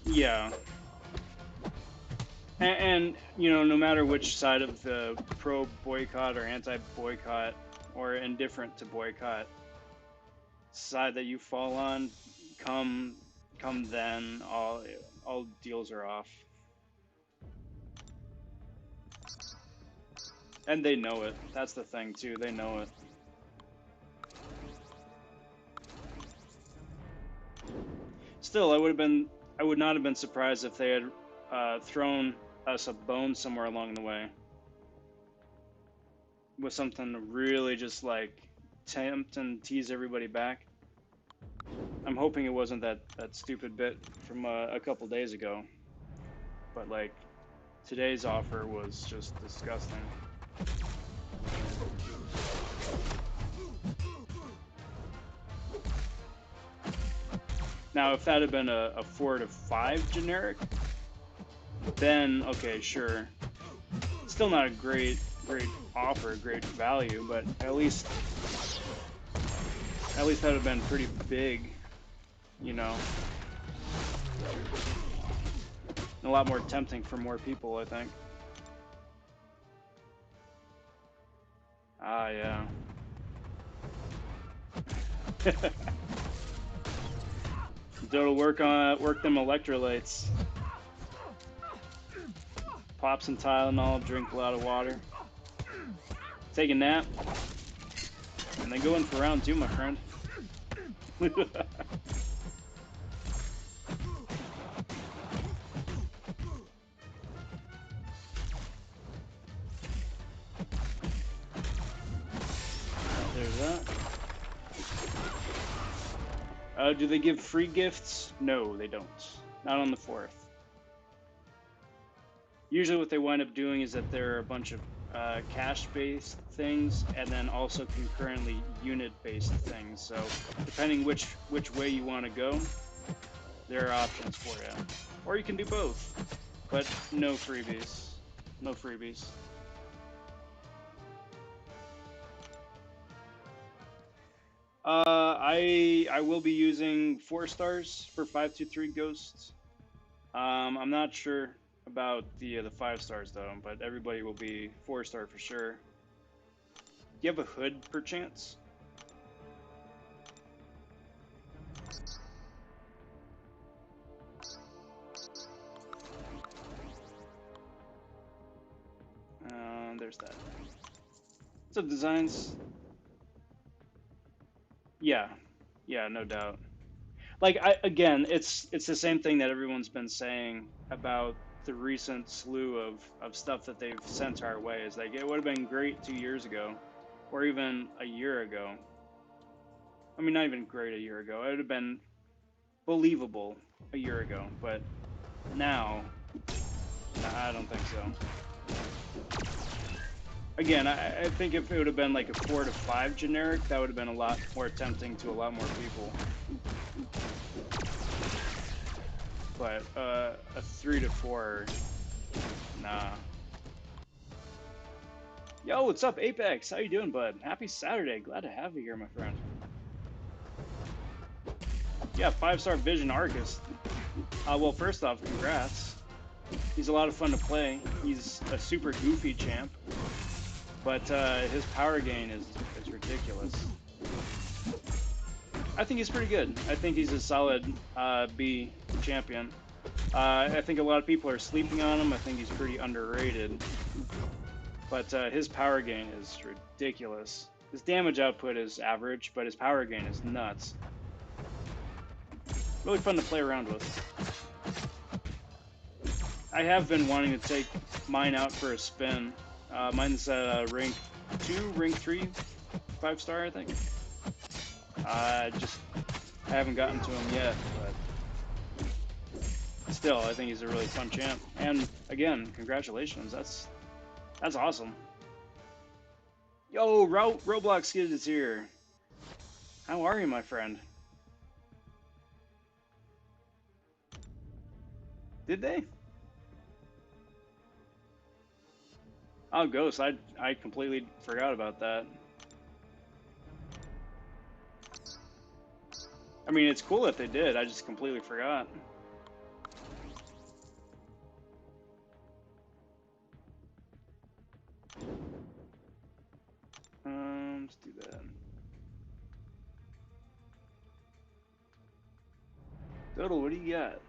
Yeah. And you know, no matter which side of the pro boycott or anti boycott or indifferent to boycott side that you fall on, come then all deals are off. And they know it. That's the thing too. They know it. Still, I would not have been surprised if they had thrown us a bone somewhere along the way with something to really just like tempt and tease everybody back. I'm hoping it wasn't that stupid bit from a couple days ago, but like today's offer was just disgusting. Now, if that had been a 4 to 5 generic, then okay, sure. Still not a great offer, great value, but at least that would have been pretty big, you know. And a lot more tempting for more people, I think. Ah, yeah. It'll work them electrolytes. Pop some Tylenol, drink a lot of water. Take a nap. And then go in for round 2, my friend. There's that. Do they give free gifts? No, they don't. Not on the 4th. Usually what they wind up doing is that there are a bunch of cash-based things and then also concurrently unit-based things. So depending which way you want to go, there are options for you. Or you can do both, but no freebies. No freebies. I will be using 4 stars for 523 ghosts. I'm not sure about the 5 stars though, but everybody will be 4 star for sure. Do you have a hood perchance? the designs, yeah, yeah, no doubt. Like again, it's the same thing that everyone's been saying about the recent slew of stuff that they've sent our way. Is like it would have been great 2 years ago, or even a year ago. I mean, not even great a year ago. It would have been believable a year ago, but now, nah, I don't think so. Again, I think if it would have been like a 4 to 5 generic, that would have been a lot more tempting to a lot more people. But a 3 to 4, nah. Yo, what's up, Apex? How you doing, bud? Happy Saturday. Glad to have you here, my friend. Yeah, 5-star Vision Arcus. Well, first off, congrats. He's a lot of fun to play. He's a super goofy champ, but his power gain is ridiculous. I think he's pretty good. I think he's a solid B champion. I think a lot of people are sleeping on him. I think he's pretty underrated. But his power gain is ridiculous. His damage output is average, but his power gain is nuts. Really fun to play around with. I have been wanting to take mine out for a spin. Mine's at rank 2, rank 3, 5-star, I think. I haven't gotten to him yet, but still, I think he's a really fun champ. And again, congratulations. That's awesome. Yo, Roblox Kid is here. How are you, my friend? Did they? Oh, Ghost, I completely forgot about that. I mean, it's cool that they did. I just completely forgot. Let's do that. Total, what do you got?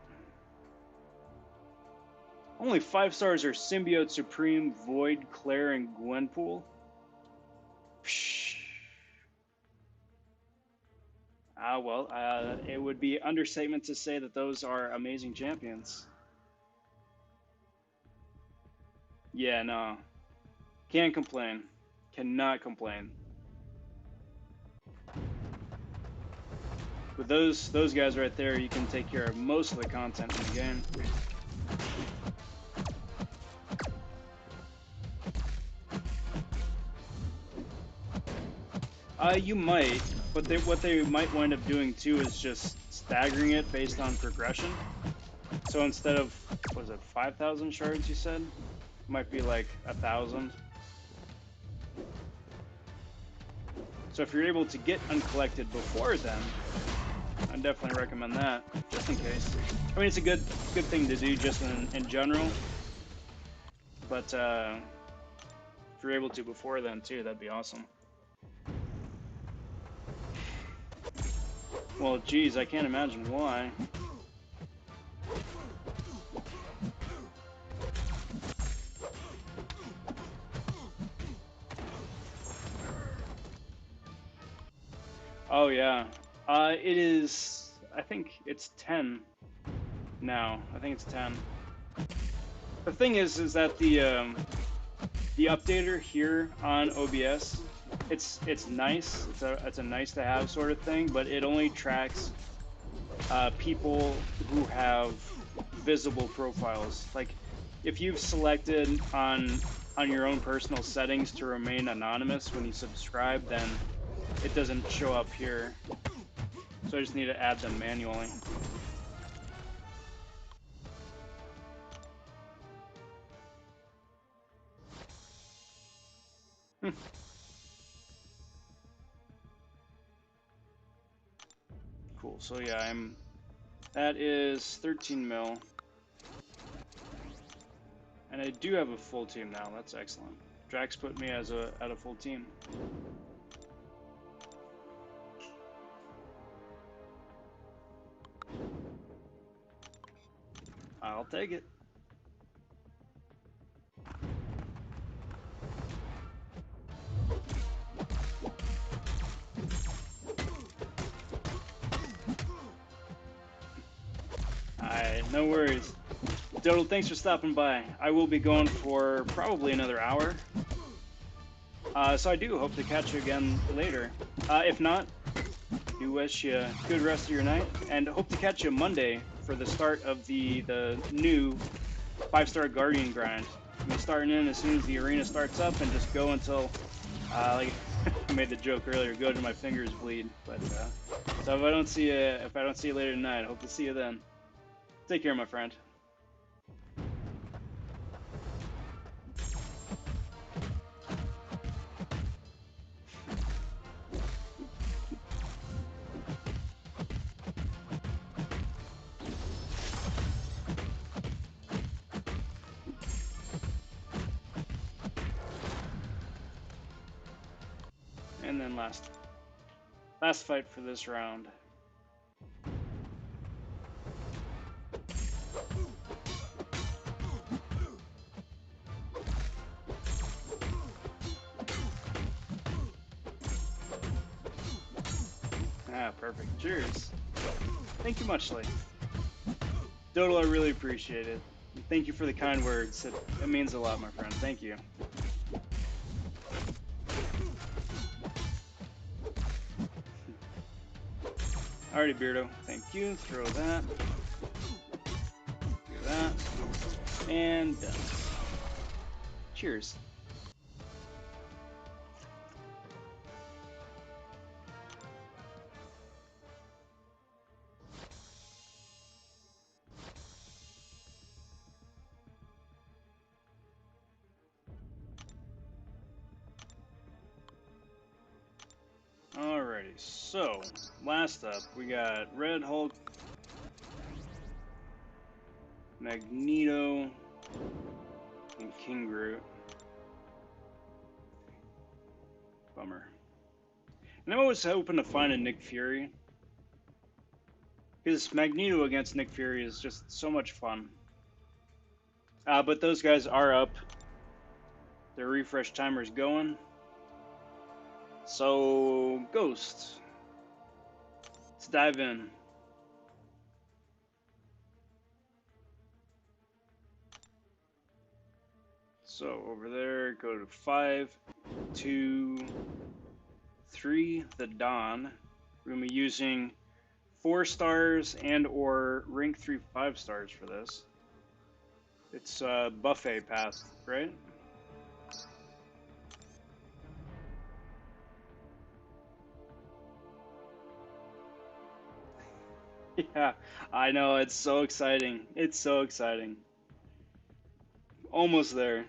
Only 5 stars are Symbiote Supreme, Void, Claire, and Gwenpool. Psh. Well, it would be understatement to say that those are amazing champions. Yeah, no. Can't complain. Cannot complain. With those guys right there, you can take care of most of the content in the game. You might, but what they might wind up doing too is just staggering it based on progression. So instead of, what is it, 5,000 shards you said? It might be like 1,000. So if you're able to get uncollected before then, I'd definitely recommend that, just in case. I mean, it's a good thing to do just in general, but if you're able to before then too, that'd be awesome. Well, geez, I can't imagine why. Oh yeah, it is. I think it's 10 now. I think it's 10. The thing is that the updater here on OBS, it's nice. It's a nice to have sort of thing, but it only tracks people who have visible profiles. Like if you've selected on your own personal settings to remain anonymous when you subscribe, then it doesn't show up here. So I just need to add them manually. Cool. So yeah, that is 13 mil. And I do have a full team now. That's excellent. Drax put me at a full team. I'll take it. Alright, no worries. Doodle, thanks for stopping by. I will be going for probably another hour. So I do hope to catch you again later. If not, do wish you a good rest of your night, and hope to catch you Monday for the start of the new 5-star Guardian grind. I'm starting in as soon as the arena starts up, and just go until, like I made the joke earlier, go to my fingers bleed. But so if I don't see you later tonight, I hope to see you then. Take care, my friend. And then last fight for this round. Ah, perfect. Cheers. Thank you muchly. Dodo, I really appreciate it. Thank you for the kind words. It means a lot, my friend. Thank you. Alrighty, Beardo. Thank you. Throw that. Do that. And done. Cheers. Alrighty, so last up we got Red Hulk, Magneto, and King Groot. Bummer. And I'm always hoping to find a Nick Fury, because Magneto against Nick Fury is just so much fun. But those guys are up. Their refresh timer's going. So, Ghost. Let's dive in. So, over there, go to 5, 2, 3, the Dawn. We're going to be using 4 stars and or rank 3 5 stars for this. It's a buffet path, right? Yeah, I know, it's so exciting. It's so exciting. Almost there.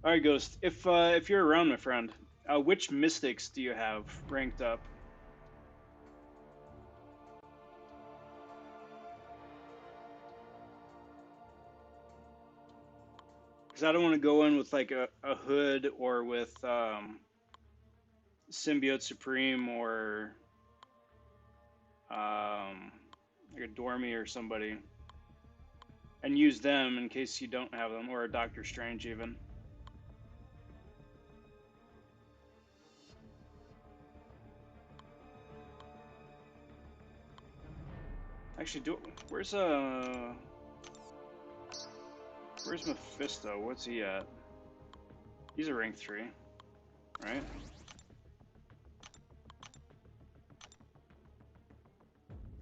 Alright, Ghost, if you're around, my friend, which mystics do you have ranked up? Because I don't want to go in with like a Hood or with Symbiote Supreme or like a Dormy or somebody, and use them in case you don't have them, or a Doctor Strange even. Actually, where's Mephisto? What's he at? He's a rank 3, right?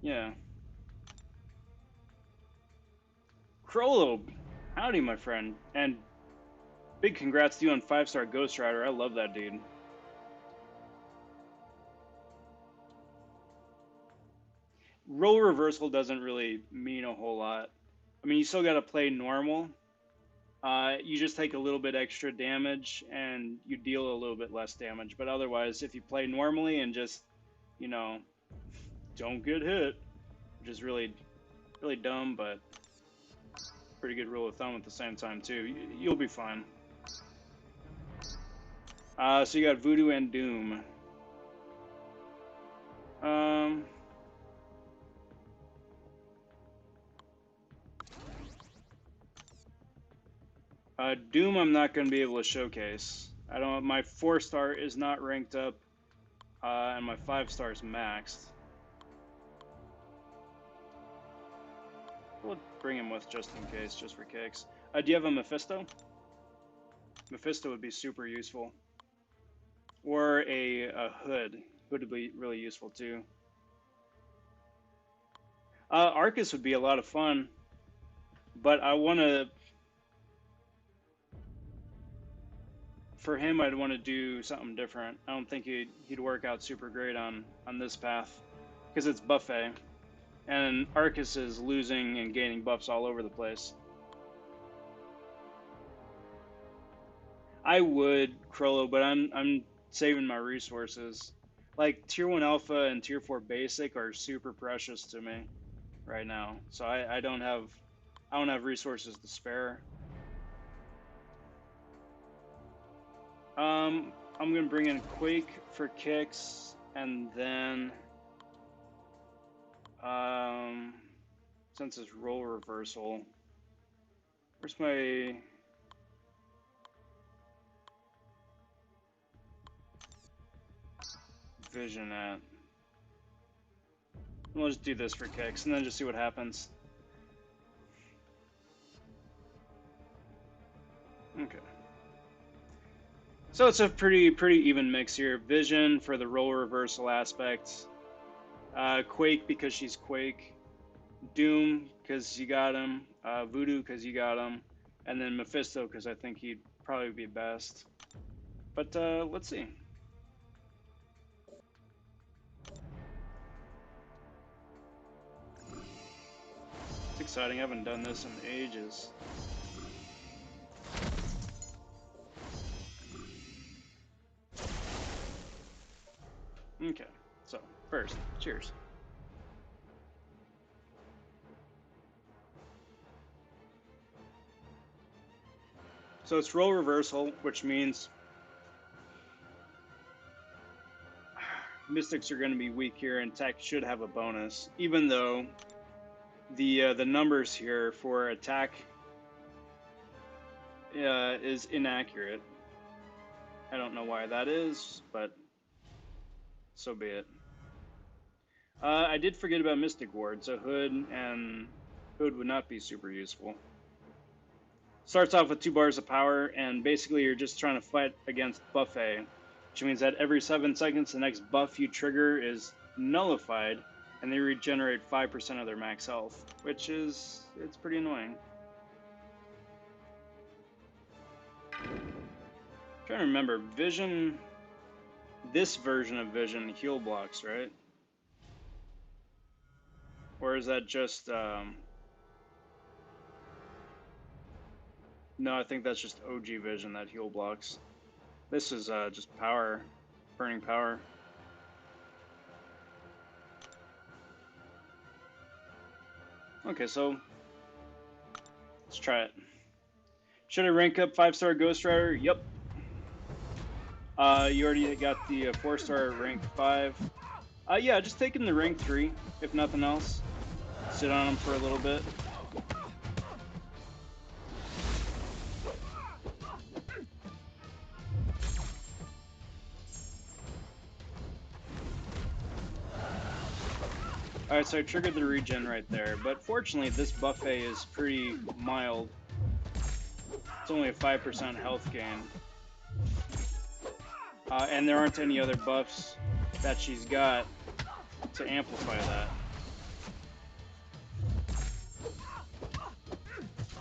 Yeah. Krollo, howdy, my friend, and big congrats to you on 5-star Ghost Rider. I love that dude. Role reversal doesn't really mean a whole lot. I mean, you still got to play normal. You just take a little bit extra damage and you deal a little bit less damage. But otherwise, if you play normally and just, you know, don't get hit, which is really, really dumb, but pretty good rule of thumb at the same time too, you'll be fine. So you got Voodoo and Doom. Doom I'm not going to be able to showcase. I don't. My 4-star is not ranked up, and my 5-star is maxed. We'll bring him with just in case, just for kicks. Do you have a Mephisto? Mephisto would be super useful. Or a Hood. Hood would be really useful too. Arcus would be a lot of fun, but I want to... For him, I'd want to do something different. I don't think he'd work out super great on this path, because it's buffet, and Arcus is losing and gaining buffs all over the place. I would Krollo, but I'm saving my resources. Like tier 1 alpha and tier 4 basic are super precious to me right now, so I don't have resources to spare. I'm gonna bring in Quake for kicks, and then since it's role reversal, where's my vision at? We'll just do this for kicks, and then just see what happens. Okay. So it's a pretty even mix here. Vision for the role reversal aspect. Quake because she's Quake. Doom because you got him. Voodoo because you got him. And then Mephisto because I think he'd probably be best. But let's see. It's exciting. I haven't done this in ages. Okay, so first, cheers. So it's role reversal, which means Mystics are going to be weak here, and Tech should have a bonus, even though the numbers here for attack is inaccurate. I don't know why that is, but so be it. I did forget about Mystic Ward, so Hood would not be super useful. Starts off with 2 bars of power, and basically you're just trying to fight against buffet, which means that every 7 seconds the next buff you trigger is nullified, and they regenerate 5% of their max health, which is, it's pretty annoying. I'm trying to remember, Vision, this version of Vision heal blocks, right? Or is that just, no, I think that's just OG Vision that heal blocks. This is just power, burning power. Okay, so let's try it. Should I rank up 5-star Ghost Rider? Yep. You already got the 4-star rank 5. Yeah, just take him to rank 3, if nothing else. Sit on him for a little bit. Alright, so I triggered the regen right there, but fortunately this buffet is pretty mild. It's only a 5% health gain. And there aren't any other buffs that she's got to amplify that.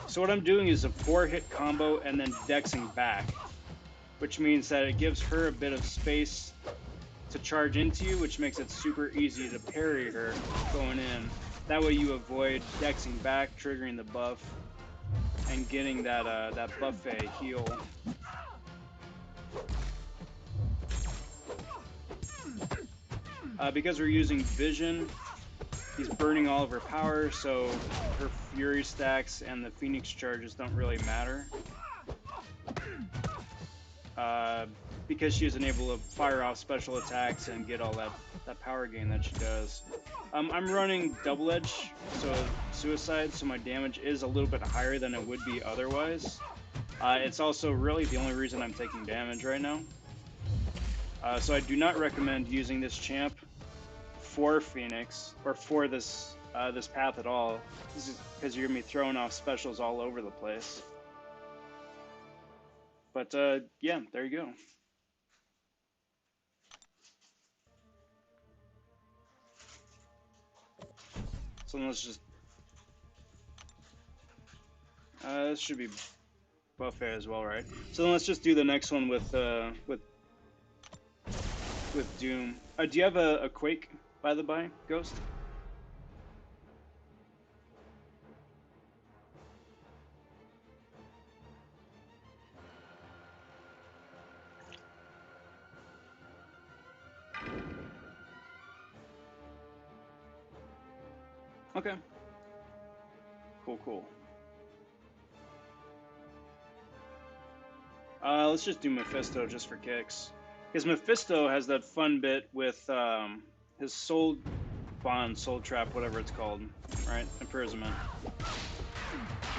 So what I'm doing is a 4-hit combo and then dexing back, which means that it gives her a bit of space to charge into you, which makes it super easy to parry her going in. That way you avoid dexing back, triggering the buff, and getting that that buffet heal. Because we're using Vision, he's burning all of her power, so her Fury stacks and the Phoenix charges don't really matter. Because she isn't able to fire off special attacks and get all that power gain that she does. I'm running Double Edge, so Suicide, so my damage is a little bit higher than it would be otherwise. It's also really the only reason I'm taking damage right now. So I do not recommend using this champ for Phoenix, or for this this path at all, because you're gonna be throwing off specials all over the place. But yeah, there you go. So let's just this should be buffet as well, right? So then let's just do the next one with Doom. Do you have a Quake, by the by, Ghost? Okay. Cool, cool. Let's just do Mephisto just for kicks. Because Mephisto has that fun bit with his soul bond, soul trap, whatever it's called, right? Imprisonment.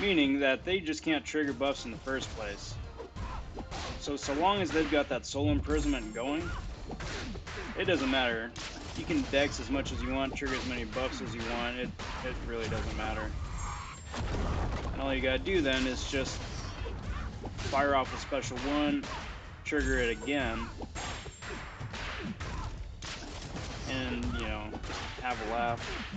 Meaning that they just can't trigger buffs in the first place. So long as they've got that soul imprisonment going, it doesn't matter. You can dex as much as you want, trigger as many buffs as you want, it really doesn't matter. And all you gotta do then is just fire off a special one, trigger it again, and, you know, just have a laugh.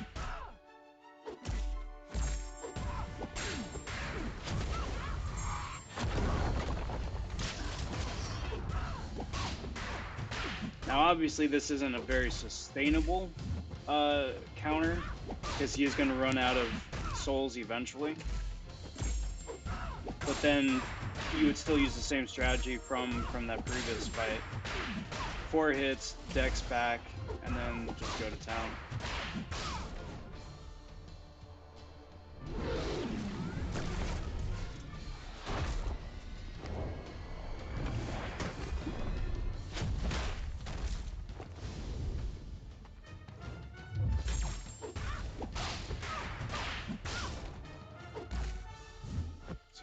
Now, obviously, this isn't a very sustainable counter, because he is going to run out of souls eventually. But then you would still use the same strategy from that previous fight. 4 hits, dex back, and then just go to town.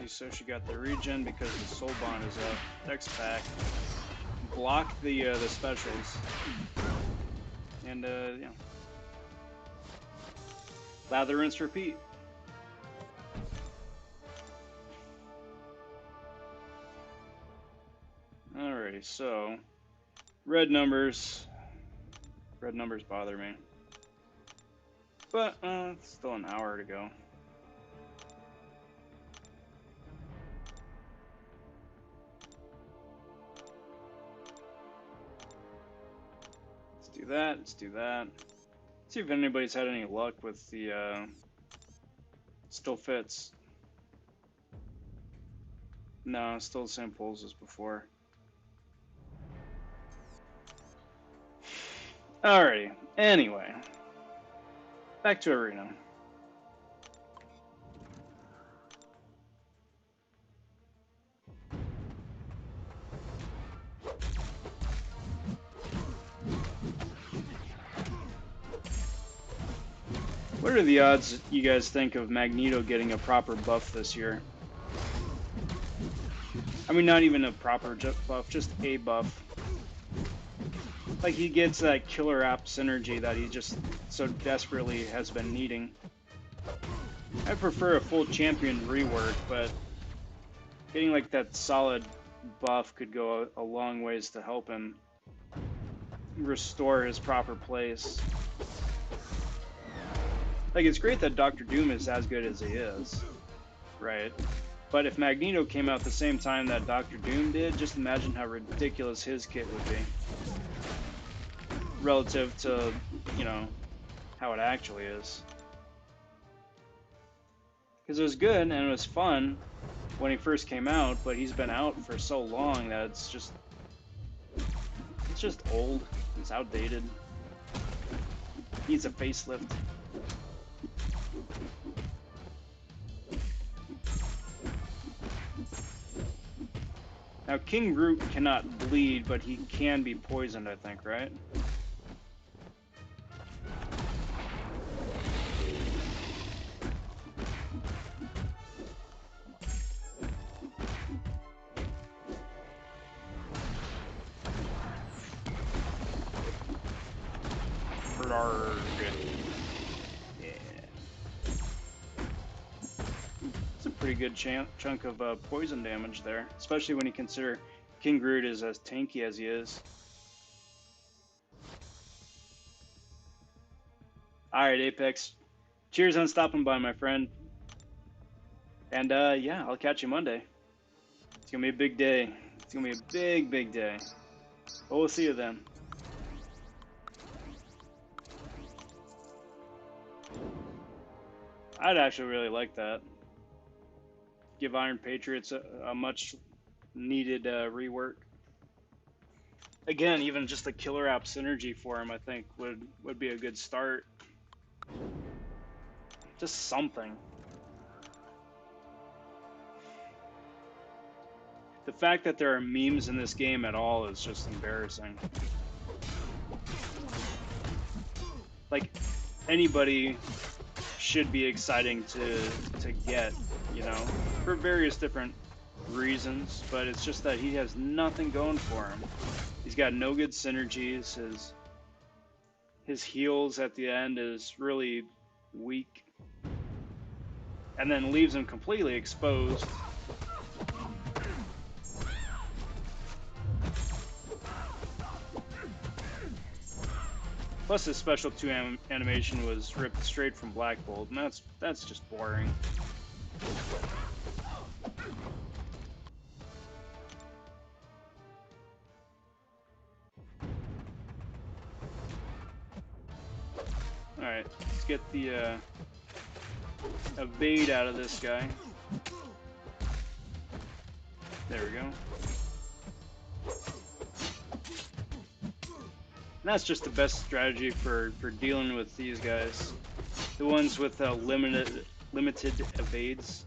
So she got the regen because the soul bond is up. Dex pack. Block the specials. And yeah. Lather, rinse, repeat. Alrighty, so red numbers bother me. But it's still an hour to go. Let's do that. See if anybody's had any luck with the still fits. No, still the same pulls as before. Alrighty, anyway. Back to Arena. What are the odds you guys think of Magneto getting a proper buff this year? I mean, not even a proper buff, just a buff. Like, he gets that killer app synergy that he just so desperately has been needing. I prefer a full champion rework, but getting like that solid buff could go a long ways to help him restore his proper place. Like, it's great that Doctor Doom is as good as he is, right? But if Magneto came out the same time that Doctor Doom did, just imagine how ridiculous his kit would be. Relative to, you know, how it actually is. Because it was good and it was fun when he first came out, but he's been out for so long that it's just old. It's outdated. Needs a facelift. Now, King Groot cannot bleed, but he can be poisoned, I think, right? Yeah. pretty good chunk of poison damage there, especially when you consider King Groot is as tanky as he is. Alright, Apex. Cheers on stopping by, my friend. And yeah, I'll catch you Monday. It's gonna be a big day. It's gonna be a big, big day. But we'll see you then. I'd actually really like that. Give Iron Patriots a much needed rework. Again, even just a killer app synergy for him, I think, would be a good start. Just something. The fact that there are memes in this game at all is just embarrassing. Like, anybody should be exciting to get, you know, for various different reasons, but it's just that he has nothing going for him. He's got no good synergies. His heals at the end is really weak, and then leaves him completely exposed. Plus, his special 2 animation was ripped straight from Black Bolt, and that's just boring. Alright, let's get the evade out of this guy. There we go. And that's just the best strategy for dealing with these guys. The ones with limited evades.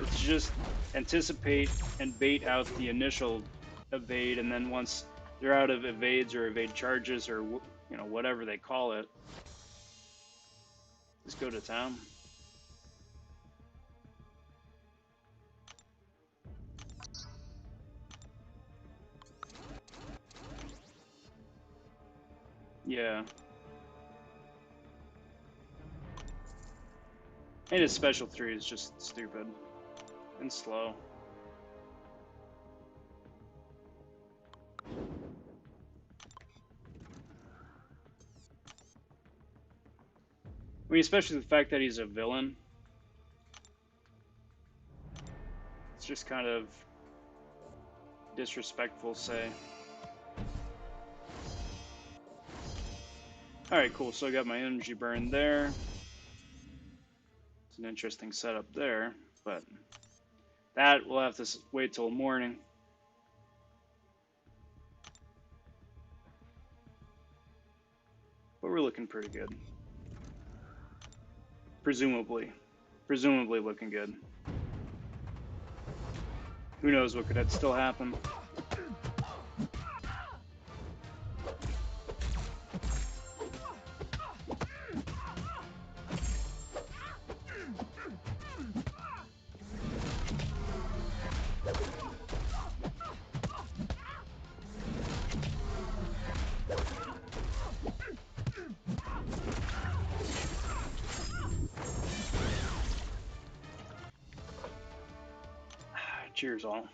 It's just anticipate and bait out the initial evade, and then once they're out of evades or evade charges or you know, whatever they call it, just go to town. Yeah. And his special 3 is just stupid and slow. I mean, especially the fact that he's a villain. It's just kind of disrespectful, say. Alright, cool. So I got my energy burn there. It's an interesting setup there, but that we'll have to wait till morning. But we're looking pretty good. Presumably looking good. Who knows what could still happen. Cheers all.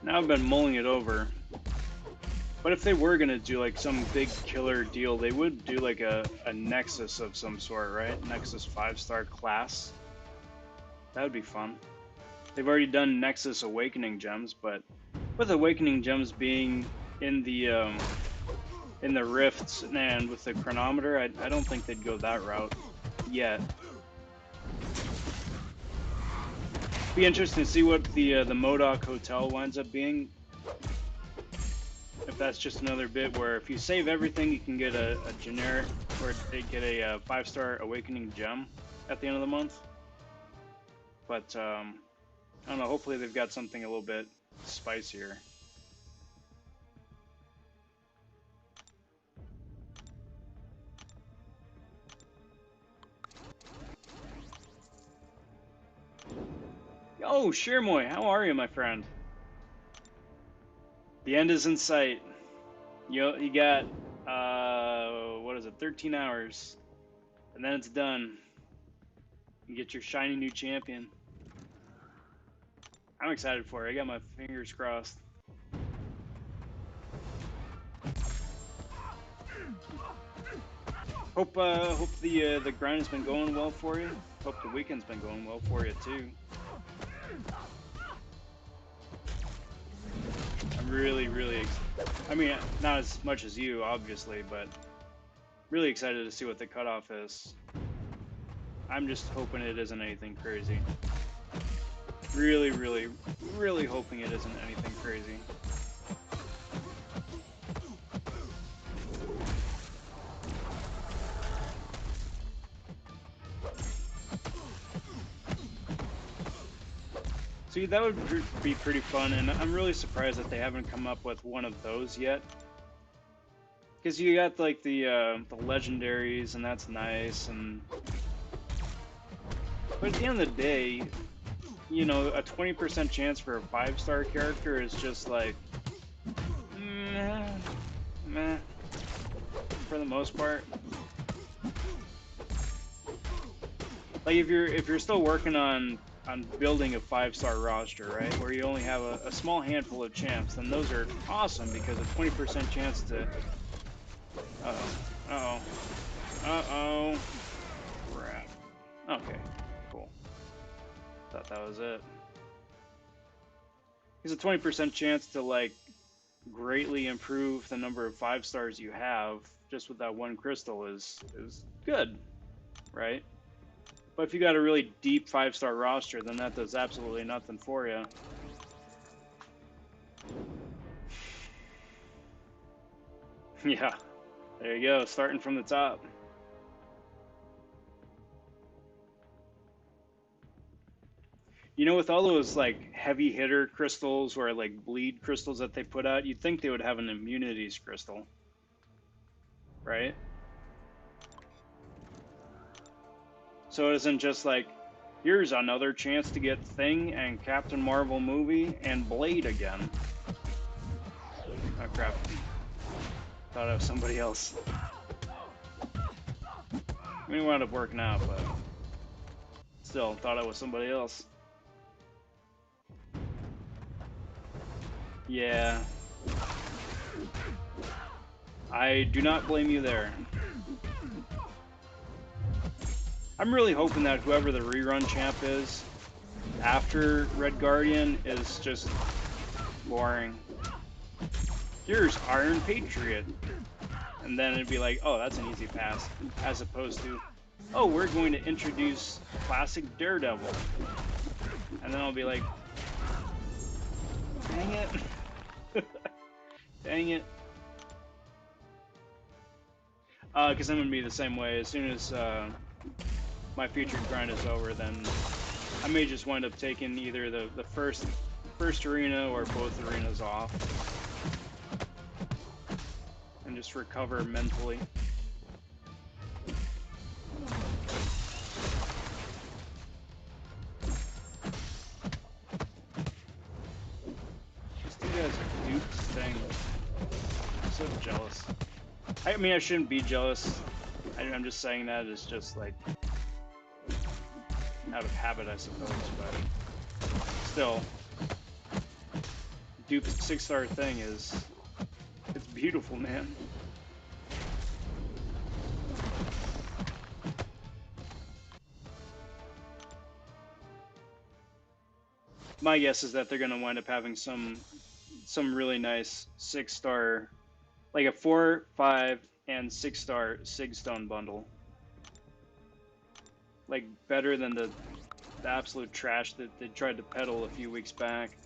Now I've been mulling it over. But if they were gonna do like some big killer deal, they would do like a Nexus of some sort, right? Nexus 5-star class. That would be fun. They've already done Nexus Awakening gems, but with Awakening gems being in the rifts and with the chronometer, I don't think they'd go that route yet. Be interesting to see what the MODOK Hotel winds up being. If that's just another bit where if you save everything, you can get a generic, or they get a 5-star Awakening gem at the end of the month. But I don't know. Hopefully they've got something a little bit spicier. Oh, Shirmoy, how are you, my friend? The end is in sight. You got what is it? 13 hours, and then it's done. You get your shiny new champion. I'm excited for it. I got my fingers crossed. Hope the grind has been going well for you. Hope the weekend's been going well for you too. I'm really, I mean, not as much as you, obviously, but really excited to see what the cutoff is. I'm just hoping it isn't anything crazy. Really hoping it isn't anything crazy. See, that would be pretty fun, and I'm really surprised that they haven't come up with one of those yet. Because you got like the legendaries, and that's nice, but at the end of the day, you know, a 20% chance for a 5-star character is just like meh, for the most part. Like if you're still working on building a 5-star roster, right, where you only have a small handful of champs, then those are awesome because a 20% chance to crap. Okay, cool. Thought that was it. Because a 20% chance to like greatly improve the number of 5-stars you have just with that one crystal is good, right? But if you got a really deep 5-star roster, then that does absolutely nothing for you. Yeah, there you go, starting from the top. You know, with all those like heavy hitter crystals or like bleed crystals that they put out, you'd think they would have an immunities crystal, right? So it isn't just like, here's another chance to get Thing and Captain Marvel movie and Blade again. Oh crap. Thought it was somebody else. I mean, it wound up working out, but still, thought it was somebody else. Yeah. I do not blame you there. I'm really hoping that whoever the rerun champ is after Red Guardian is just boring. Here's Iron Patriot. And then it'd be like, oh, that's an easy pass. As opposed to, oh, we're going to introduce classic Daredevil. And then I'll be like, dang it. Dang it. Because I'm going to be the same way. As soon as my featured grind is over, then I may just wind up taking either the first arena or both arenas off. And just recover mentally. This dude has Duke's thing. I'm so jealous. I mean, I shouldn't be jealous. I'm just saying that as just like out of habit, I suppose, but still, Duke's 6-star thing it's beautiful, man. My guess is that they're gonna wind up having some really nice 6-star, like a 4, 5, and 6-star Sigstone bundle. Like better than the absolute trash that they tried to peddle a few weeks back,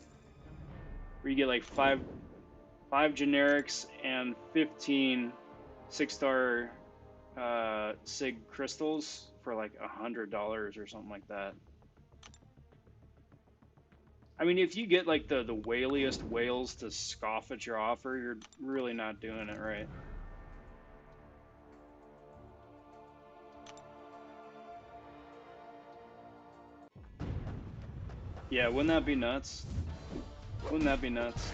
where you get like five generics and 15 6-star Sig crystals for like $100 or something like that. I mean, if you get like the whaliest whales to scoff at your offer, you're really not doing it right. Yeah, wouldn't that be nuts? Wouldn't that be nuts?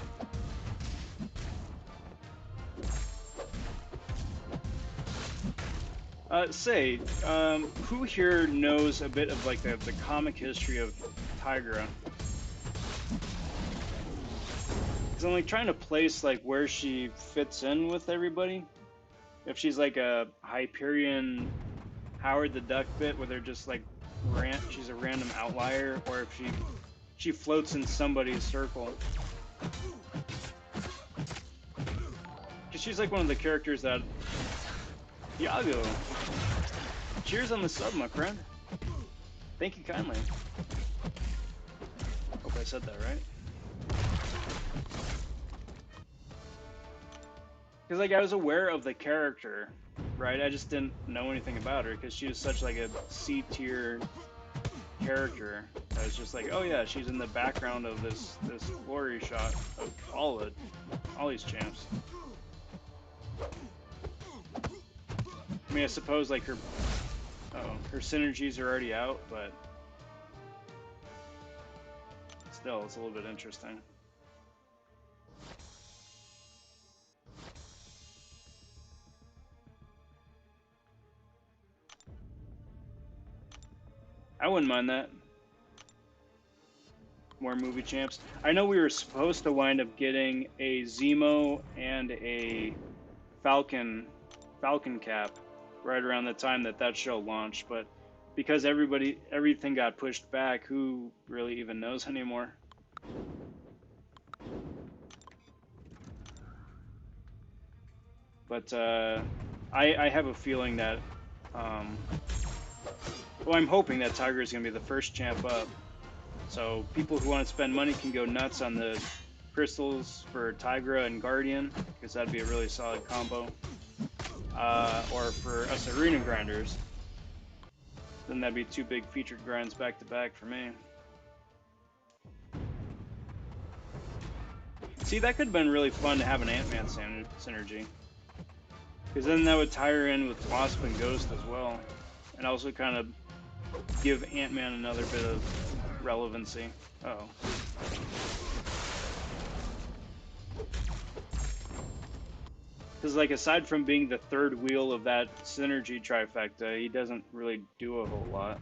Say, who here knows a bit of like the comic history of Tigra? Because I'm like trying to place like where she fits in with everybody. If she's like a Hyperion Howard the Duck bit where they're just like she's a random outlier, or if she floats in somebody's circle. Because she's like one of the characters that Iago. Cheers on the sub, my friend. Thank you kindly. Hope I said that right. Because like I was aware of the character, right? I just didn't know anything about her because she was such like a C tier character. I was just like, oh yeah, she's in the background of this glory shot of all these champs. I mean, I suppose like her synergies are already out, but still, it's a little bit interesting. I wouldn't mind that. More movie champs. I know we were supposed to wind up getting a Zemo and a Falcon cap right around the time that show launched, but because everything got pushed back, who really even knows anymore? But I have a feeling that, well, I'm hoping that Tiger is going to be the first champ up. So people who want to spend money can go nuts on the crystals for Tigra and Guardian, because that'd be a really solid combo. Or for us arena grinders, then that'd be 2 big featured grinds back to back for me. See, that could have been really fun to have an Ant-Man synergy. Because then that would tie her in with Wasp and Ghost as well. And also kind of give Ant-Man another bit of relevancy. Uh-oh. Because, like, aside from being the third wheel of that synergy trifecta, he doesn't really do a whole lot.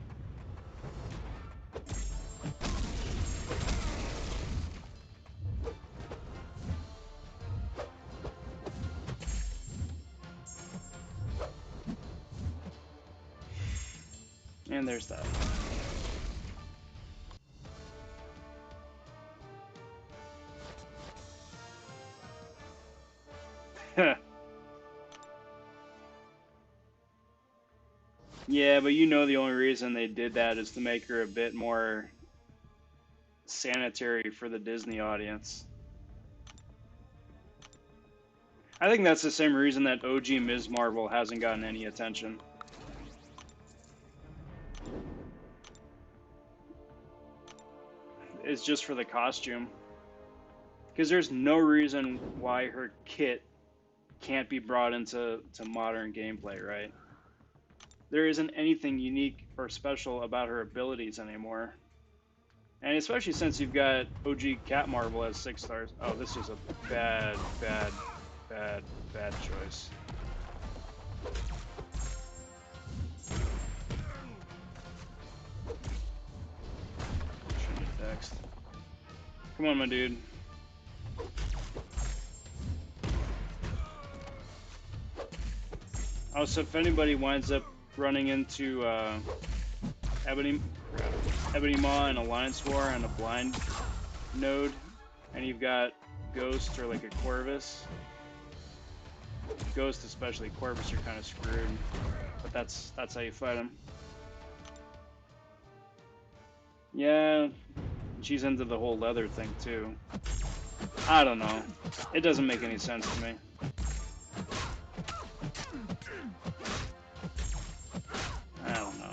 And there's that. Yeah, but you know the only reason they did that is to make her a bit more sanitary for the Disney audience. I think that's the same reason that OG Ms. Marvel hasn't gotten any attention. It's just for the costume. Because there's no reason why her kit can't be brought into modern gameplay, right? There isn't anything unique or special about her abilities anymore. And especially since you've got OG Cat Marvel as 6 stars. Oh, this was a bad choice. Shouldn't have text. Come on, my dude. Also, if anybody winds up running into Ebony Maw in Alliance War on a blind node, and you've got Ghost or like a Corvus, Ghost especially, Corvus, you're kind of screwed. But that's how you fight him. Yeah, she's into the whole leather thing too. I don't know. It doesn't make any sense to me. I don't know.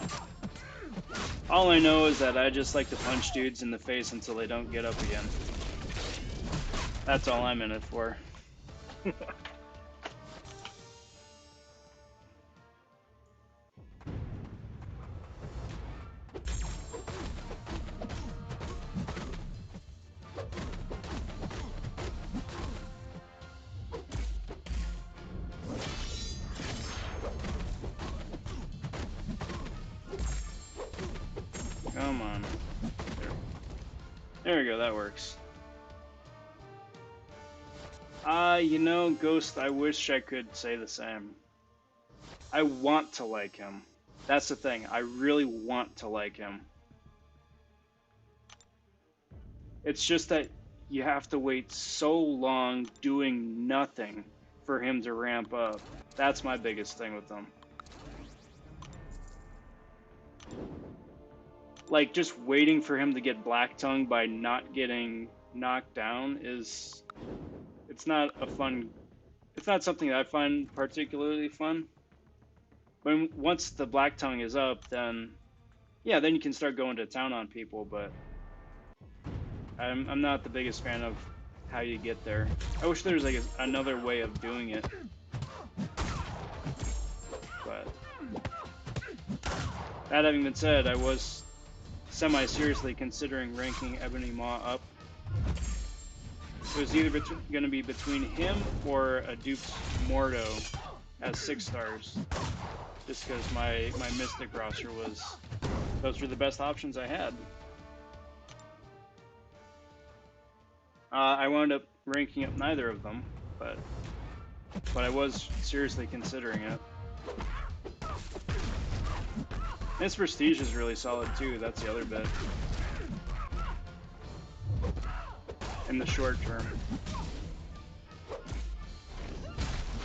All I know is that I just like to punch dudes in the face until they don't get up again. That's all I'm in it for. Come on. There we go, that works. You know, Ghost, I wish I could say the same. I want to like him. That's the thing. I really want to like him. It's just that you have to wait so long doing nothing for him to ramp up. That's my biggest thing with him. Like, just waiting for him to get black tongue by not getting knocked down is... It's not a fun... It's not something that I find particularly fun. When once the black tongue is up, then... Yeah, then you can start going to town on people, but... I'm not the biggest fan of how you get there. I wish there was like another way of doing it. But that having been said, I was semi-seriously considering ranking Ebony Maw up. It was either going to be between him or a duped Mordo as 6 stars. Just because my Mystic roster was... Those were the best options I had. I wound up ranking up neither of them, but I was seriously considering it. And his prestige is really solid too, that's the other bit. In the short term.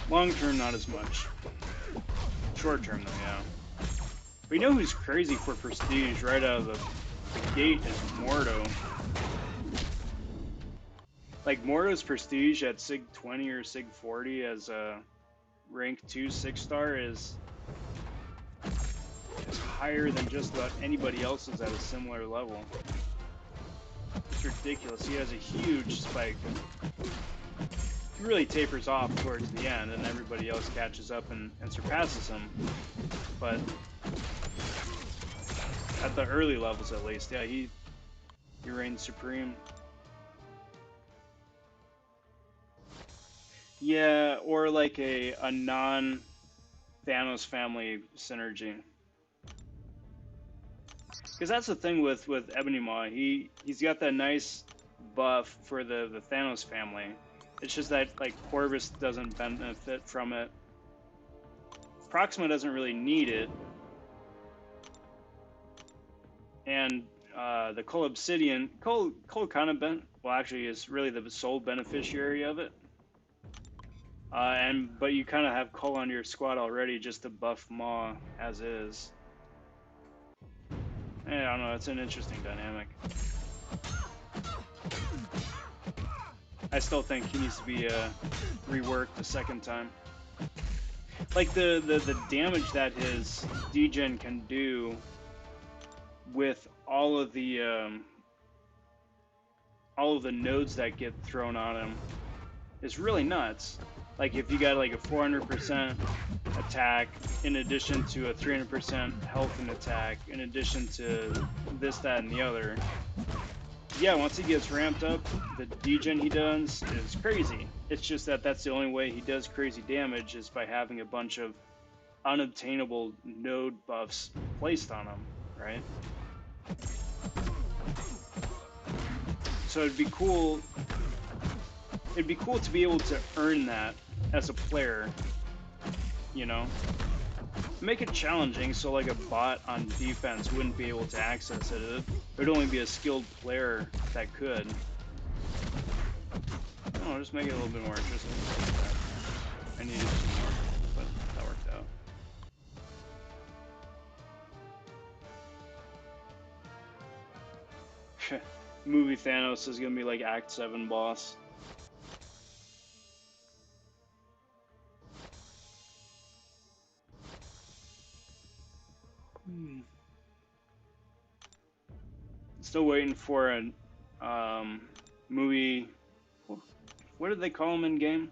Long term, not as much. Short term though, yeah. But you know who's crazy for prestige right out of the gate is Mordo. Like, Mordo's prestige at Sig 20 or Sig 40 as a rank 2 6-star is higher than just about anybody else's at a similar level. It's ridiculous. He has a huge spike. He really tapers off towards the end, and everybody else catches up and surpasses him. But at the early levels, at least, yeah, he reigns supreme. Yeah, or like a non-Thanos family synergy. Because that's the thing with Ebony Maw. He's got that nice buff for the Thanos family. It's just that like Corvus doesn't benefit from it. Proxima doesn't really need it. And the Cole Obsidian, Cole kind of well, actually is really the sole beneficiary of it. But you kind of have Cole on your squad already just to buff Maw as is. I don't know, it's an interesting dynamic. I still think he needs to be reworked a second time. Like the damage that his degen can do with all of the nodes that get thrown on him is really nuts. Like if you got like a 400% attack in addition to a 300% health and attack in addition to this, that, and the other. Yeah, once he gets ramped up, the degen he does is crazy. It's just that that's the only way he does crazy damage is by having a bunch of unobtainable node buffs placed on him, right? So it'd be cool to be able to earn that as a player, you know? Make it challenging so like a bot on defense wouldn't be able to access it. It would only be a skilled player that could. Oh, just make it a little bit more interesting. I needed some more, but that worked out. Movie Thanos is gonna be like Act 7 boss. Still waiting for a movie. What did they call him in game?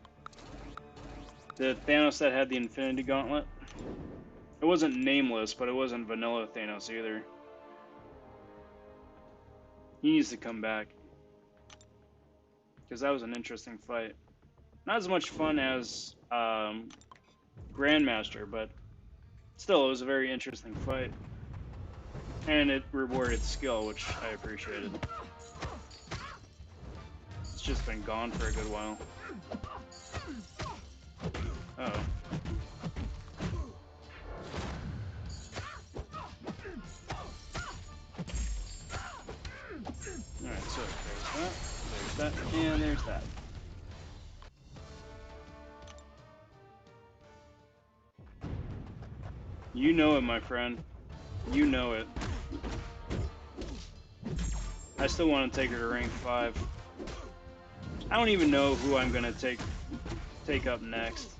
The Thanos that had the Infinity Gauntlet. It wasn't nameless, but it wasn't vanilla Thanos either. He needs to come back because that was an interesting fight. Not as much fun as Grandmaster, but still, it was a very interesting fight. And it rewarded skill, which I appreciated. It's just been gone for a good while. Uh-oh. Alright, so there's that, and there's that. You know it, my friend. You know it. I still want to take her to rank 5. I don't even know who I'm gonna take up next.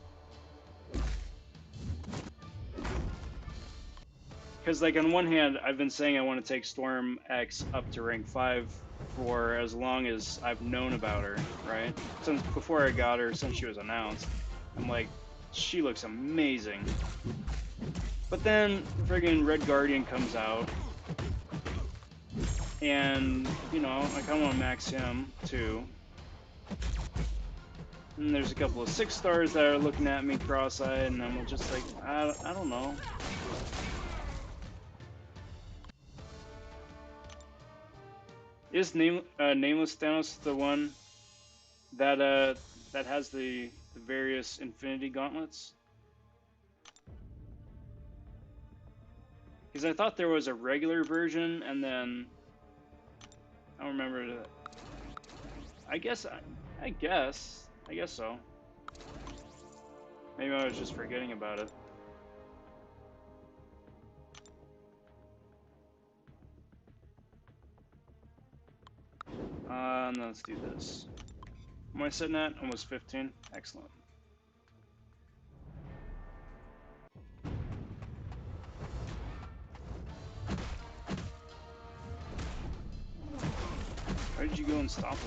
Because, like, on one hand, I've been saying I want to take Storm X up to rank 5 for as long as I've known about her, right? Since before I got her, since she was announced. I'm like, she looks amazing. But then, friggin' Red Guardian comes out. And, you know, I kind of want to max him, too. And there's a couple of 6 stars that are looking at me cross-eyed, and I'm just like, I don't know. Is Nameless Thanos the one that that has the various Infinity Gauntlets? Because I thought there was a regular version, and then I don't remember. I guess so. Maybe I was just forgetting about it. Let's do this. Am I sitting at almost 15? Excellent. Why did you go unstoppable?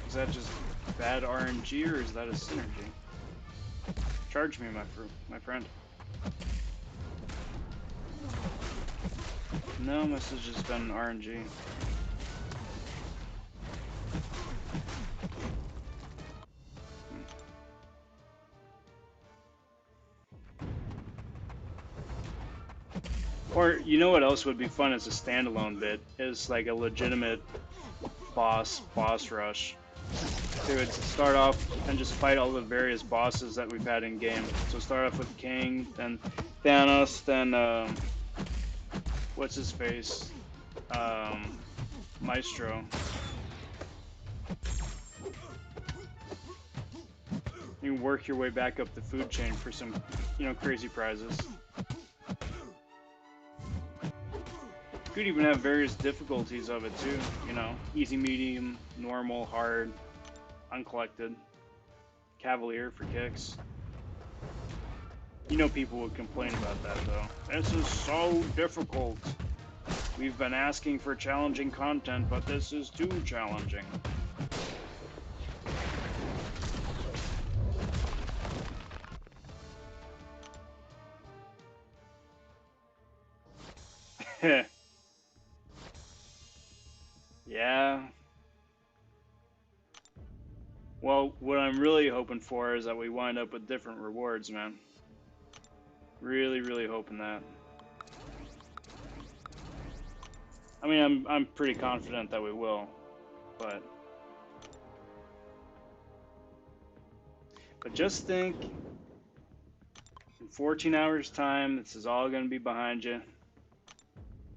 Is that just bad RNG, or is that a synergy? Charge me, my friend. No, must have just been RNG. Or, you know what else would be fun as a standalone bit? Is like a legitimate boss rush. They would start off and just fight all the various bosses that we've had in game. So start off with King, then Thanos, then what's his face? Maestro. You work your way back up the food chain for some, you know, crazy prizes. You could even have various difficulties of it too, you know, easy, medium, normal, hard, uncollected, cavalier for kicks. You know people would complain about that though. This is so difficult. We've been asking for challenging content, but this is too challenging. Yeah. Well, what I'm really hoping for is that we wind up with different rewards, man. Really, really hoping that. I mean, I'm pretty confident that we will, but just think, in 14 hours time, this is all going to be behind you.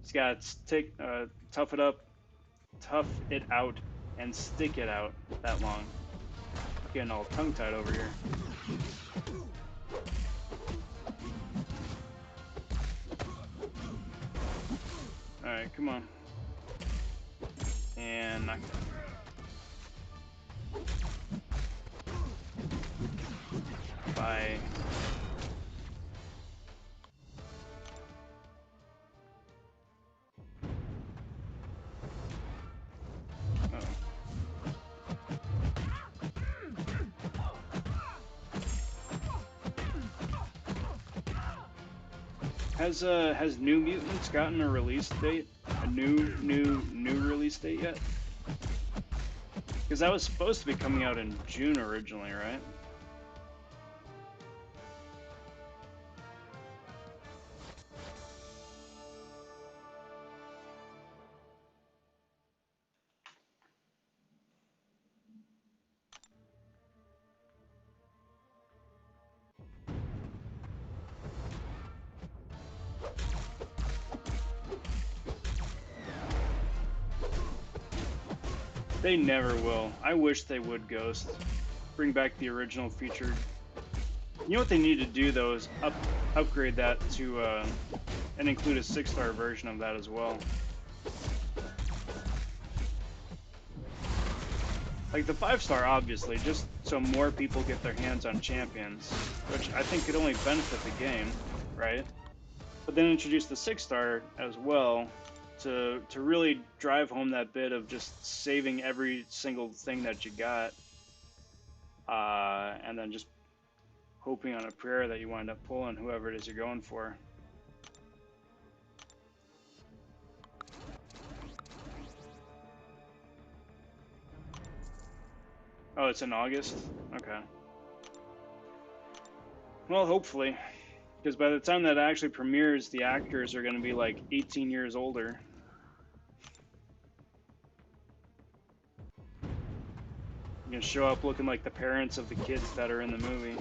Just got to tough it out, and stick it out that long. Getting all tongue-tied over here. Alright, come on. And knock it out. Bye. Has New Mutants gotten a release date? A new release date yet? Because that was supposed to be coming out in June originally, right? They never will. I wish they would, Ghost. Bring back the original featured. You know what they need to do though is upgrade that to and include a 6-star version of that as well. Like the 5-star, obviously, just so more people get their hands on champions, which I think could only benefit the game, right? But then introduce the 6-star as well to really drive home that bit of just saving every single thing that you got, and then just hoping on a prayer that you wind up pulling whoever it is you're going for. Oh, it's in August? Okay. Well, hopefully. Because by the time that actually premieres, the actors are going to be like 18 years older. You're going to show up looking like the parents of the kids that are in the movie.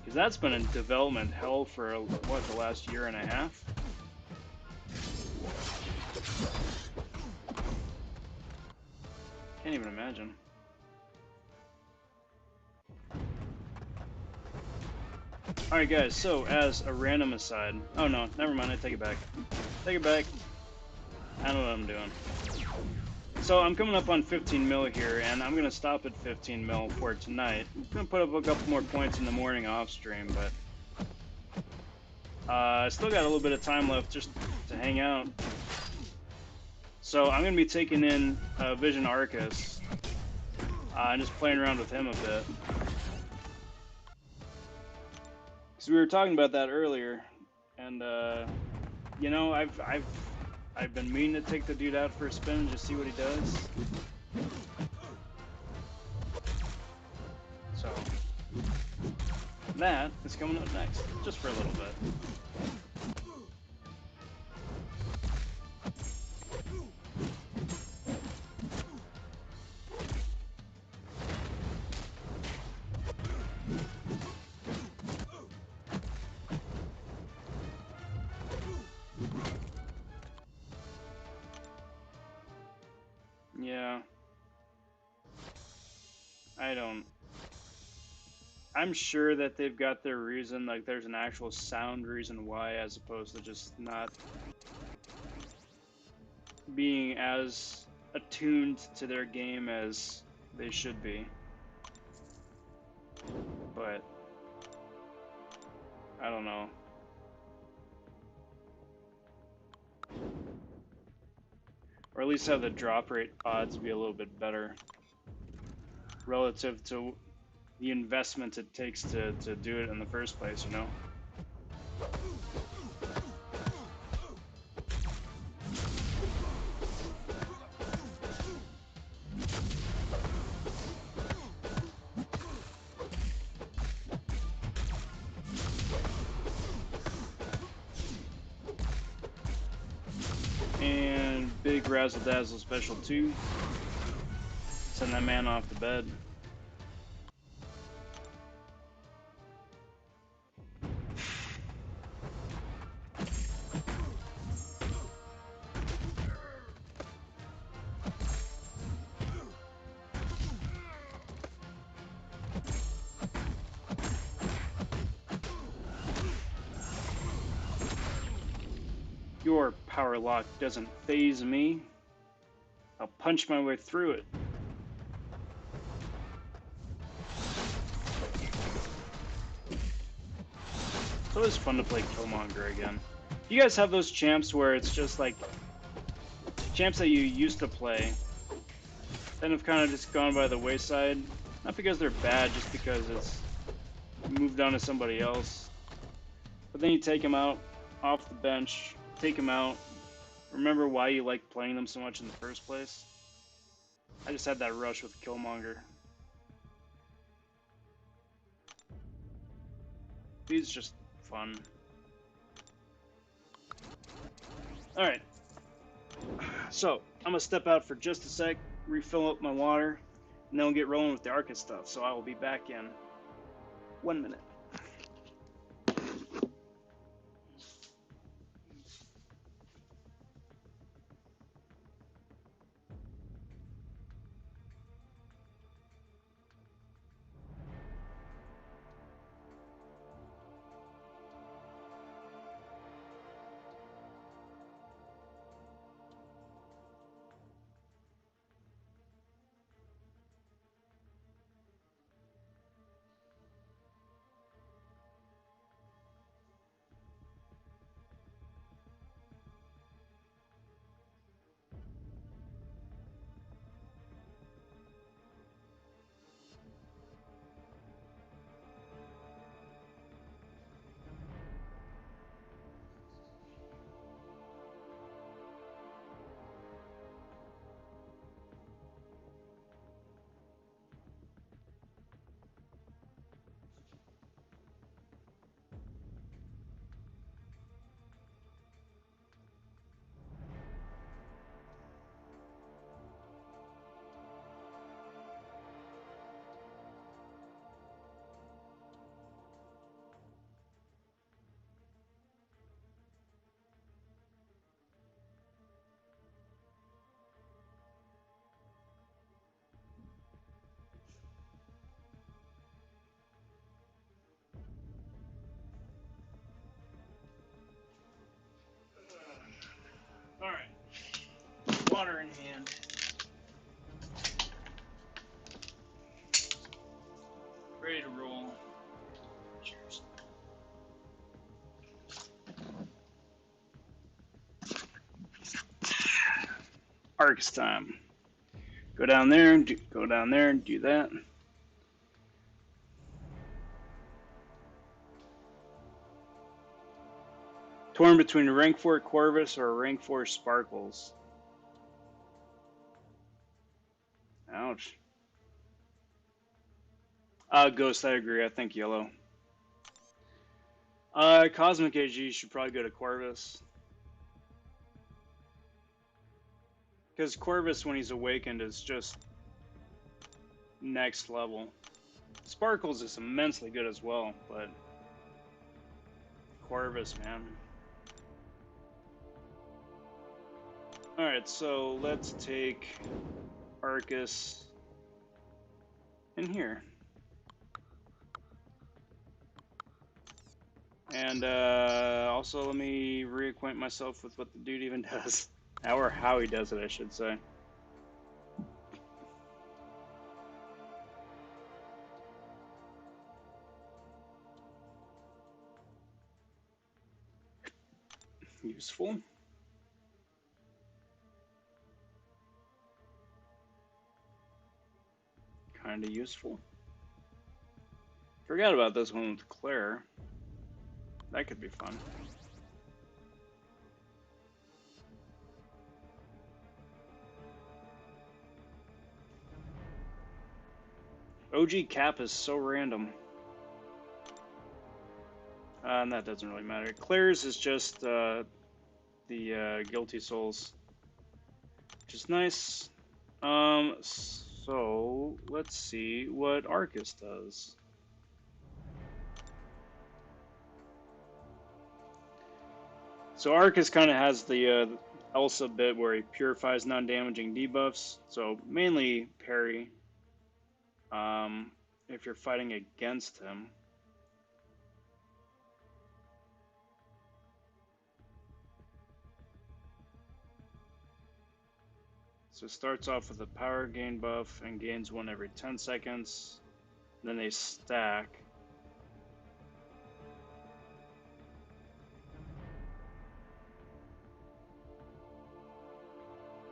Because that's been in development hell for, what, the last year and a half? Can't even imagine. Alright guys, so as a random aside... Oh no, never mind, I take it back. Take it back. I don't know what I'm doing. So I'm coming up on 15 mil here, and I'm going to stop at 15 mil for tonight. I'm going to put up a couple more points in the morning off stream, but... I still got a little bit of time left just to hang out. So I'm going to be taking in Vision Arcus, and just playing around with him a bit. Because we were talking about that earlier, and you know, I've been meaning to take the dude out for a spin and just see what he does. So that is coming up next, just for a little bit. Yeah. I'm sure that they've got their reason, like there's an actual sound reason why, as opposed to just not being as attuned to their game as they should be. But I don't know. Or at least have the drop rate odds be a little bit better relative to the investment it takes to do it in the first place, you know? And big razzle dazzle special 2. Send that man off the bed. Your power lock doesn't faze me. I'll punch my way through it. It's always fun to play Killmonger again. You guys have those champs where it's just like champs that you used to play, then have kind of just gone by the wayside. Not because they're bad, just because it's moved on to somebody else. But then you take them out off the bench, take them out. Remember why you liked playing them so much in the first place? I just had that rush with Killmonger. He's just fun. Alright. So, I'm gonna step out for just a sec, refill up my water, and then we'll get rolling with the Arcus stuff. So I will be back in 1 minute. Arcus time. Go down there and go down there and do that. Torn between a rank 4 Corvus or a rank 4 Sparkles. Ouch. Ghost, I agree. I think yellow. Cosmic AG should probably go to Corvus. Because Corvus, when he's awakened, is just next level. Sparkles is immensely good as well, but Corvus, man. Alright, so let's take Arcus in here. And also let me reacquaint myself with what the dude even does. Or how he does it, I should say. Useful. Kinda useful. Forgot about this one with Claire. That could be fun. OG Cap is so random. And that doesn't really matter. Claire's is just the Guilty Souls. Which is nice. So let's see what Arcus does. So Arcus kind of has the Elsa bit where he purifies non-damaging debuffs. So mainly parry. If you're fighting against him. So it starts off with a power gain buff and gains one every 10 seconds. Then they stack.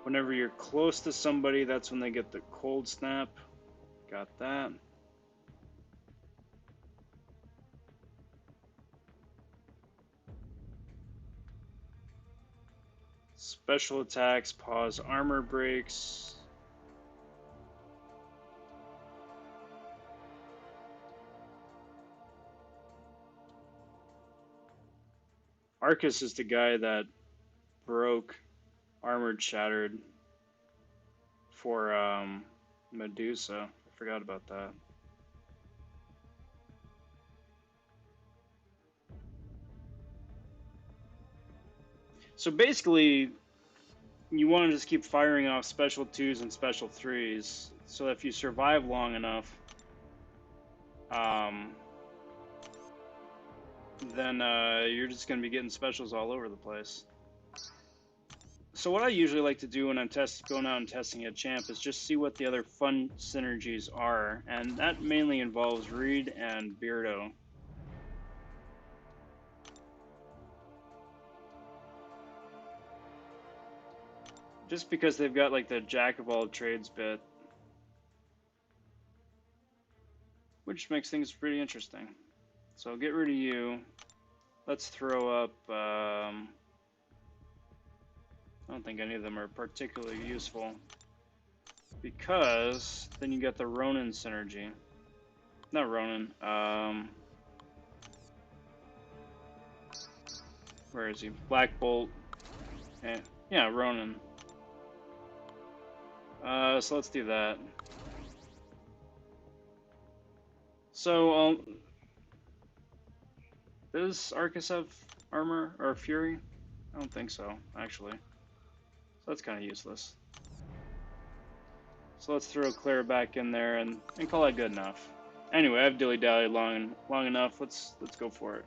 Whenever you're close to somebody, that's when they get the cold snap. Got that. Special attacks, pause armor breaks. Arcus is the guy that broke Armored Shattered for Medusa. I forgot about that. So basically, you want to just keep firing off special 2s and special 3s, so if you survive long enough, then you're just going to be getting specials all over the place. So what I usually like to do when I'm going out and testing a champ is just see what the other fun synergies are, and that mainly involves Reed and Beardo. Just because they've got like the jack of all trades bit, which makes things pretty interesting. So I'll get rid of you. Let's throw up, I don't think any of them are particularly useful, because then you get the Ronin synergy. Not Ronin, where is he? Black Bolt, and, yeah, Ronin. So let's do that. So, does Arcus have armor or fury? I don't think so, actually. So that's kind of useless. So let's throw Claire back in there and call that good enough. Anyway, I've dilly-dallied long enough. Let's go for it.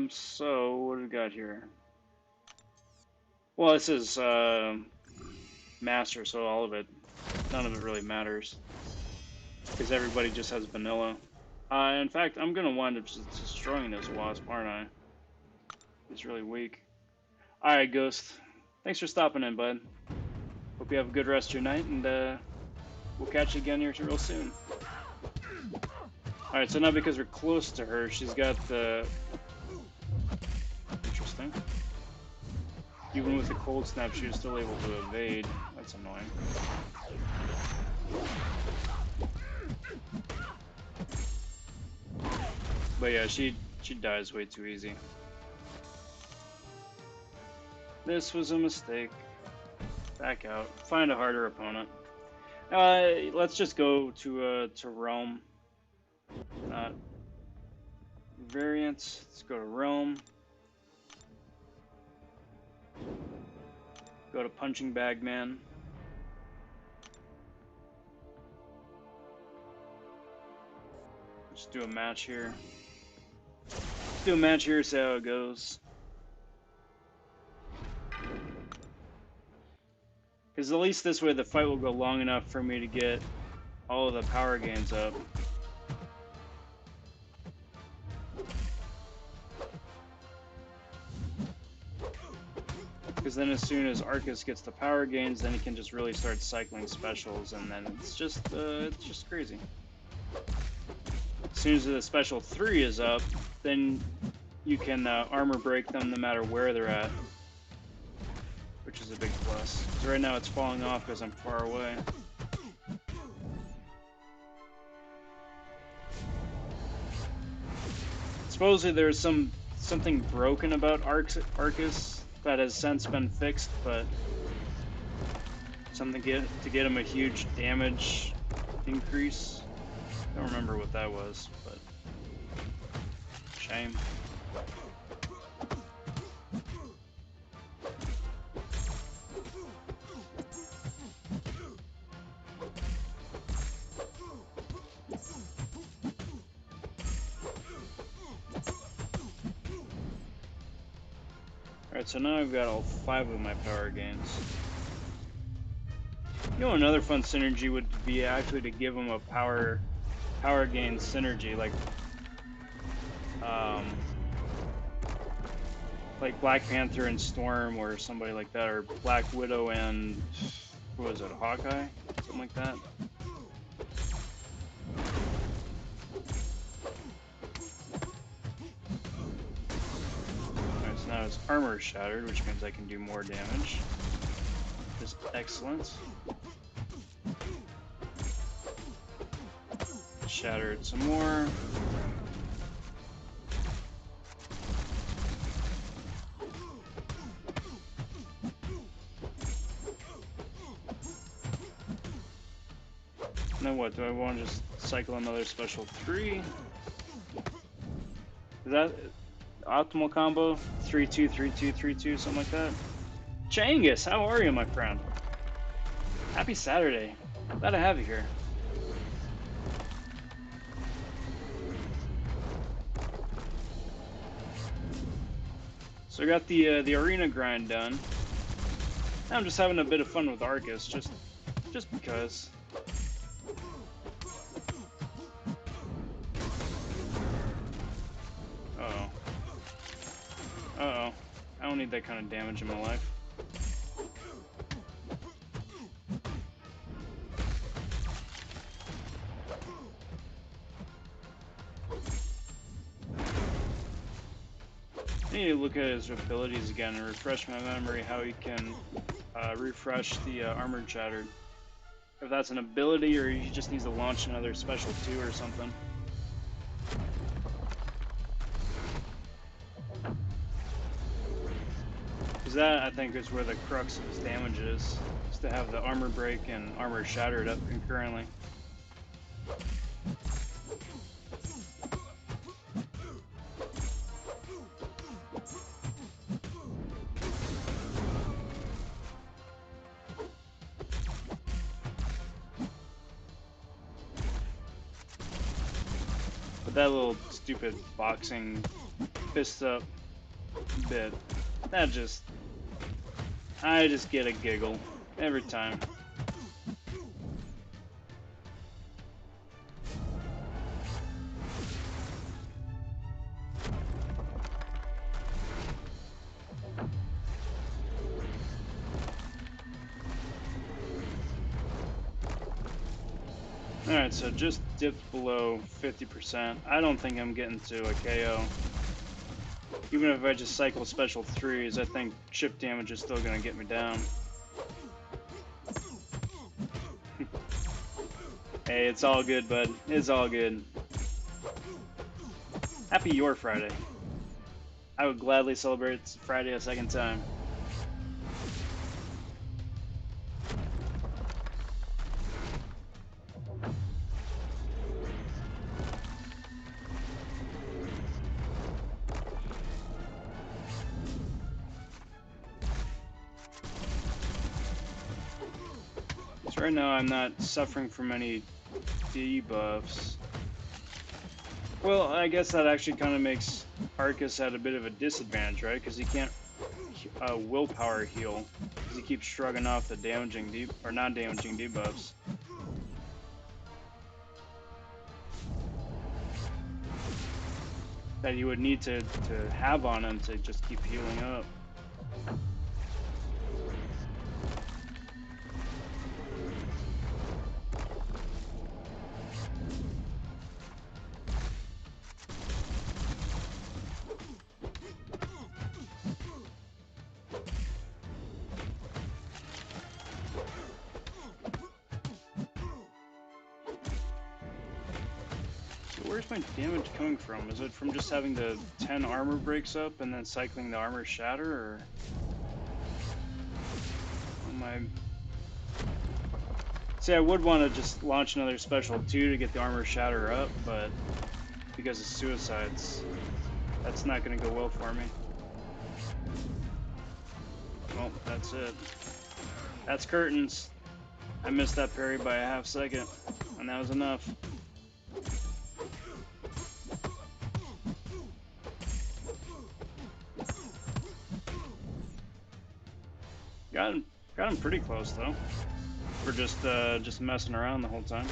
So what do we got here? Well, this is Master, so none of it really matters, because everybody just has vanilla. In fact, I'm gonna wind up just destroying this wasp, aren't I? He's really weak. Alright, Ghost. Thanks for stopping in, bud. Hope you have a good rest of your night, and we'll catch you again here real soon. Alright, so now because we're close to her, she's got the... Interesting. Even with the cold snap, she was still able to evade. That's annoying. But yeah, she dies way too easy. This was a mistake. Back out. Find a harder opponent. Let's just go to Realm. Not variants. Let's go to Realm. Go to Punching Bag Man. Just do a match here. Do a match here, see how it goes. Because at least this way the fight will go long enough for me to get all of the power gains up. Because then as soon as Arcus gets the power gains, then he can just really start cycling specials, and then it's just crazy. As soon as the special 3 is up, then you can armor break them no matter where they're at, which is a big plus. Because right now it's falling off because I'm far away. Supposedly there's something broken about Arcus that has since been fixed, but something to get him a huge damage increase. Don't remember what that was, but shame. Alright, so now I've got all 5 of my power gains. You know, another fun synergy would be actually to give them a power gain synergy, like Black Panther and Storm, or somebody like that, or Black Widow and what was it, Hawkeye, something like that. Alright, so now his armor is shattered, which means I can do more damage. Just excellent. Shattered some more. Now what, do I want to just cycle another special 3? Is that optimal combo? 3-2, 3-2, 3-2, something like that? Changus, how are you, my friend? Happy Saturday. Glad to have you here. So I got the arena grind done. Now I'm just having a bit of fun with Arcus, just because. Uh-oh. Uh-oh. I don't need that kind of damage in my life. I need to look at his abilities again and refresh my memory how he can refresh the armored shattered. If that's an ability or he just needs to launch another special 2 or something. Because that, I think, is where the crux of his damage is to have the armor break and armor shattered up concurrently. But that little stupid boxing fist up bit, I just get a giggle every time. Alright, so just dipped below 50%. I don't think I'm getting to a KO. Even if I just cycle special 3s, I think chip damage is still going to get me down. Hey, it's all good, bud. It's all good. Happy Your Friday. I would gladly celebrate Friday a second time. So right now I'm not suffering from any debuffs. Well, I guess that actually kind of makes Arcus at a bit of a disadvantage, right? Because he can't willpower heal, because he keeps shrugging off the damaging or non-damaging debuffs. That you would need to have on him to just keep healing up. So where's my damage coming from? Is it from just having the 10 armor breaks up and then cycling the armor shatter, or am I... See, I would want to just launch another special 2 to get the armor shatter up, but because of suicides, that's not going to go well for me. Well, that's it. That's curtains. I missed that parry by a half second, and that was enough. Got him pretty close though, for just messing around the whole time.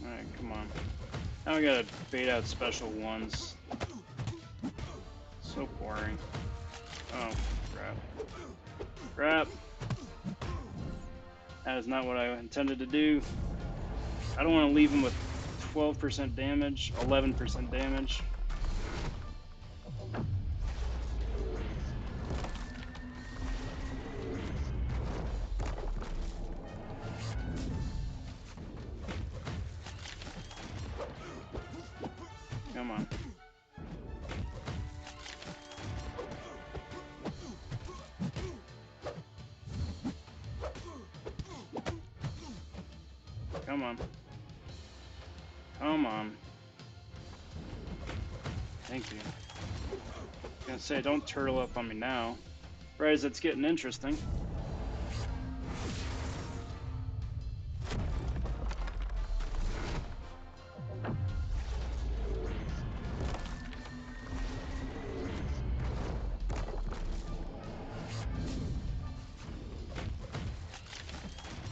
Alright, come on. Now we gotta bait out special 1s. So boring. Oh, crap. Crap! That is not what I intended to do. I don't want to leave him with 12% damage, 11% damage. Come on. Come on. Come on. Thank you. I was gonna say, don't turtle up on me now. Right as it's getting interesting.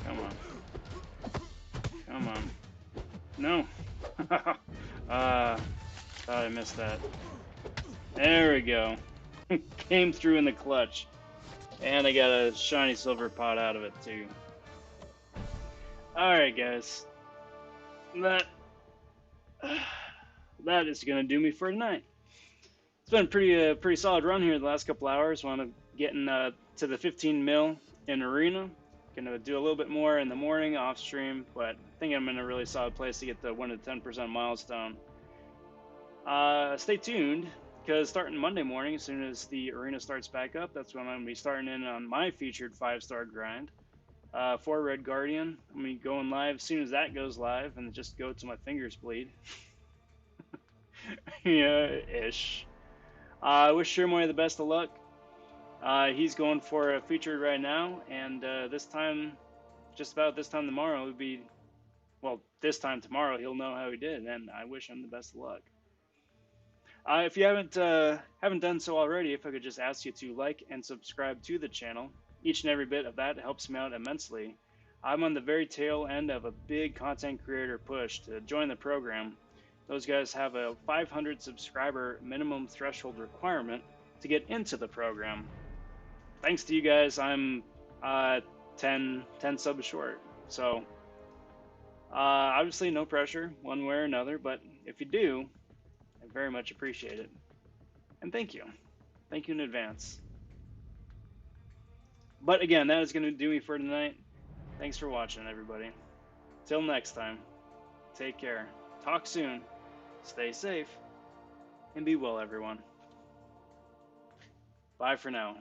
Come on. Come on. No! Thought I missed that. There we go. Came through in the clutch. And I got a shiny silver pot out of it too. Alright guys. That is gonna do me for tonight. It's been a pretty solid run here the last couple hours. Want to getting to the 15 mil in arena. Gonna do a little bit more in the morning off stream, but I think I'm in a really solid place to get the 1 to 10% milestone. Stay tuned, because starting Monday morning, as soon as the arena starts back up, that's when I'm gonna be starting in on my featured 5-star grind. For Red Guardian, I'm gonna be going live as soon as that goes live, and just go till my fingers bleed. Yeah, ish. I wish Shermoy the best of luck. He's going for a featured right now, and this time, just about this time tomorrow, would be, well, this time tomorrow, he'll know how he did, and I wish him the best of luck. If you haven't done so already, if I could just ask you to like and subscribe to the channel, Each and every bit of that helps me out immensely. I'm on the very tail end of a big content creator push to join the program. Those guys have a 500 subscriber minimum threshold requirement to get into the program. Thanks to you guys, I'm 10 subs short. So, obviously, no pressure one way or another, but if you do, I very much appreciate it. And thank you. Thank you in advance. But again, that is going to do me for tonight. Thanks for watching, everybody. Till next time, take care. Talk soon. Stay safe. And be well, everyone. Bye for now.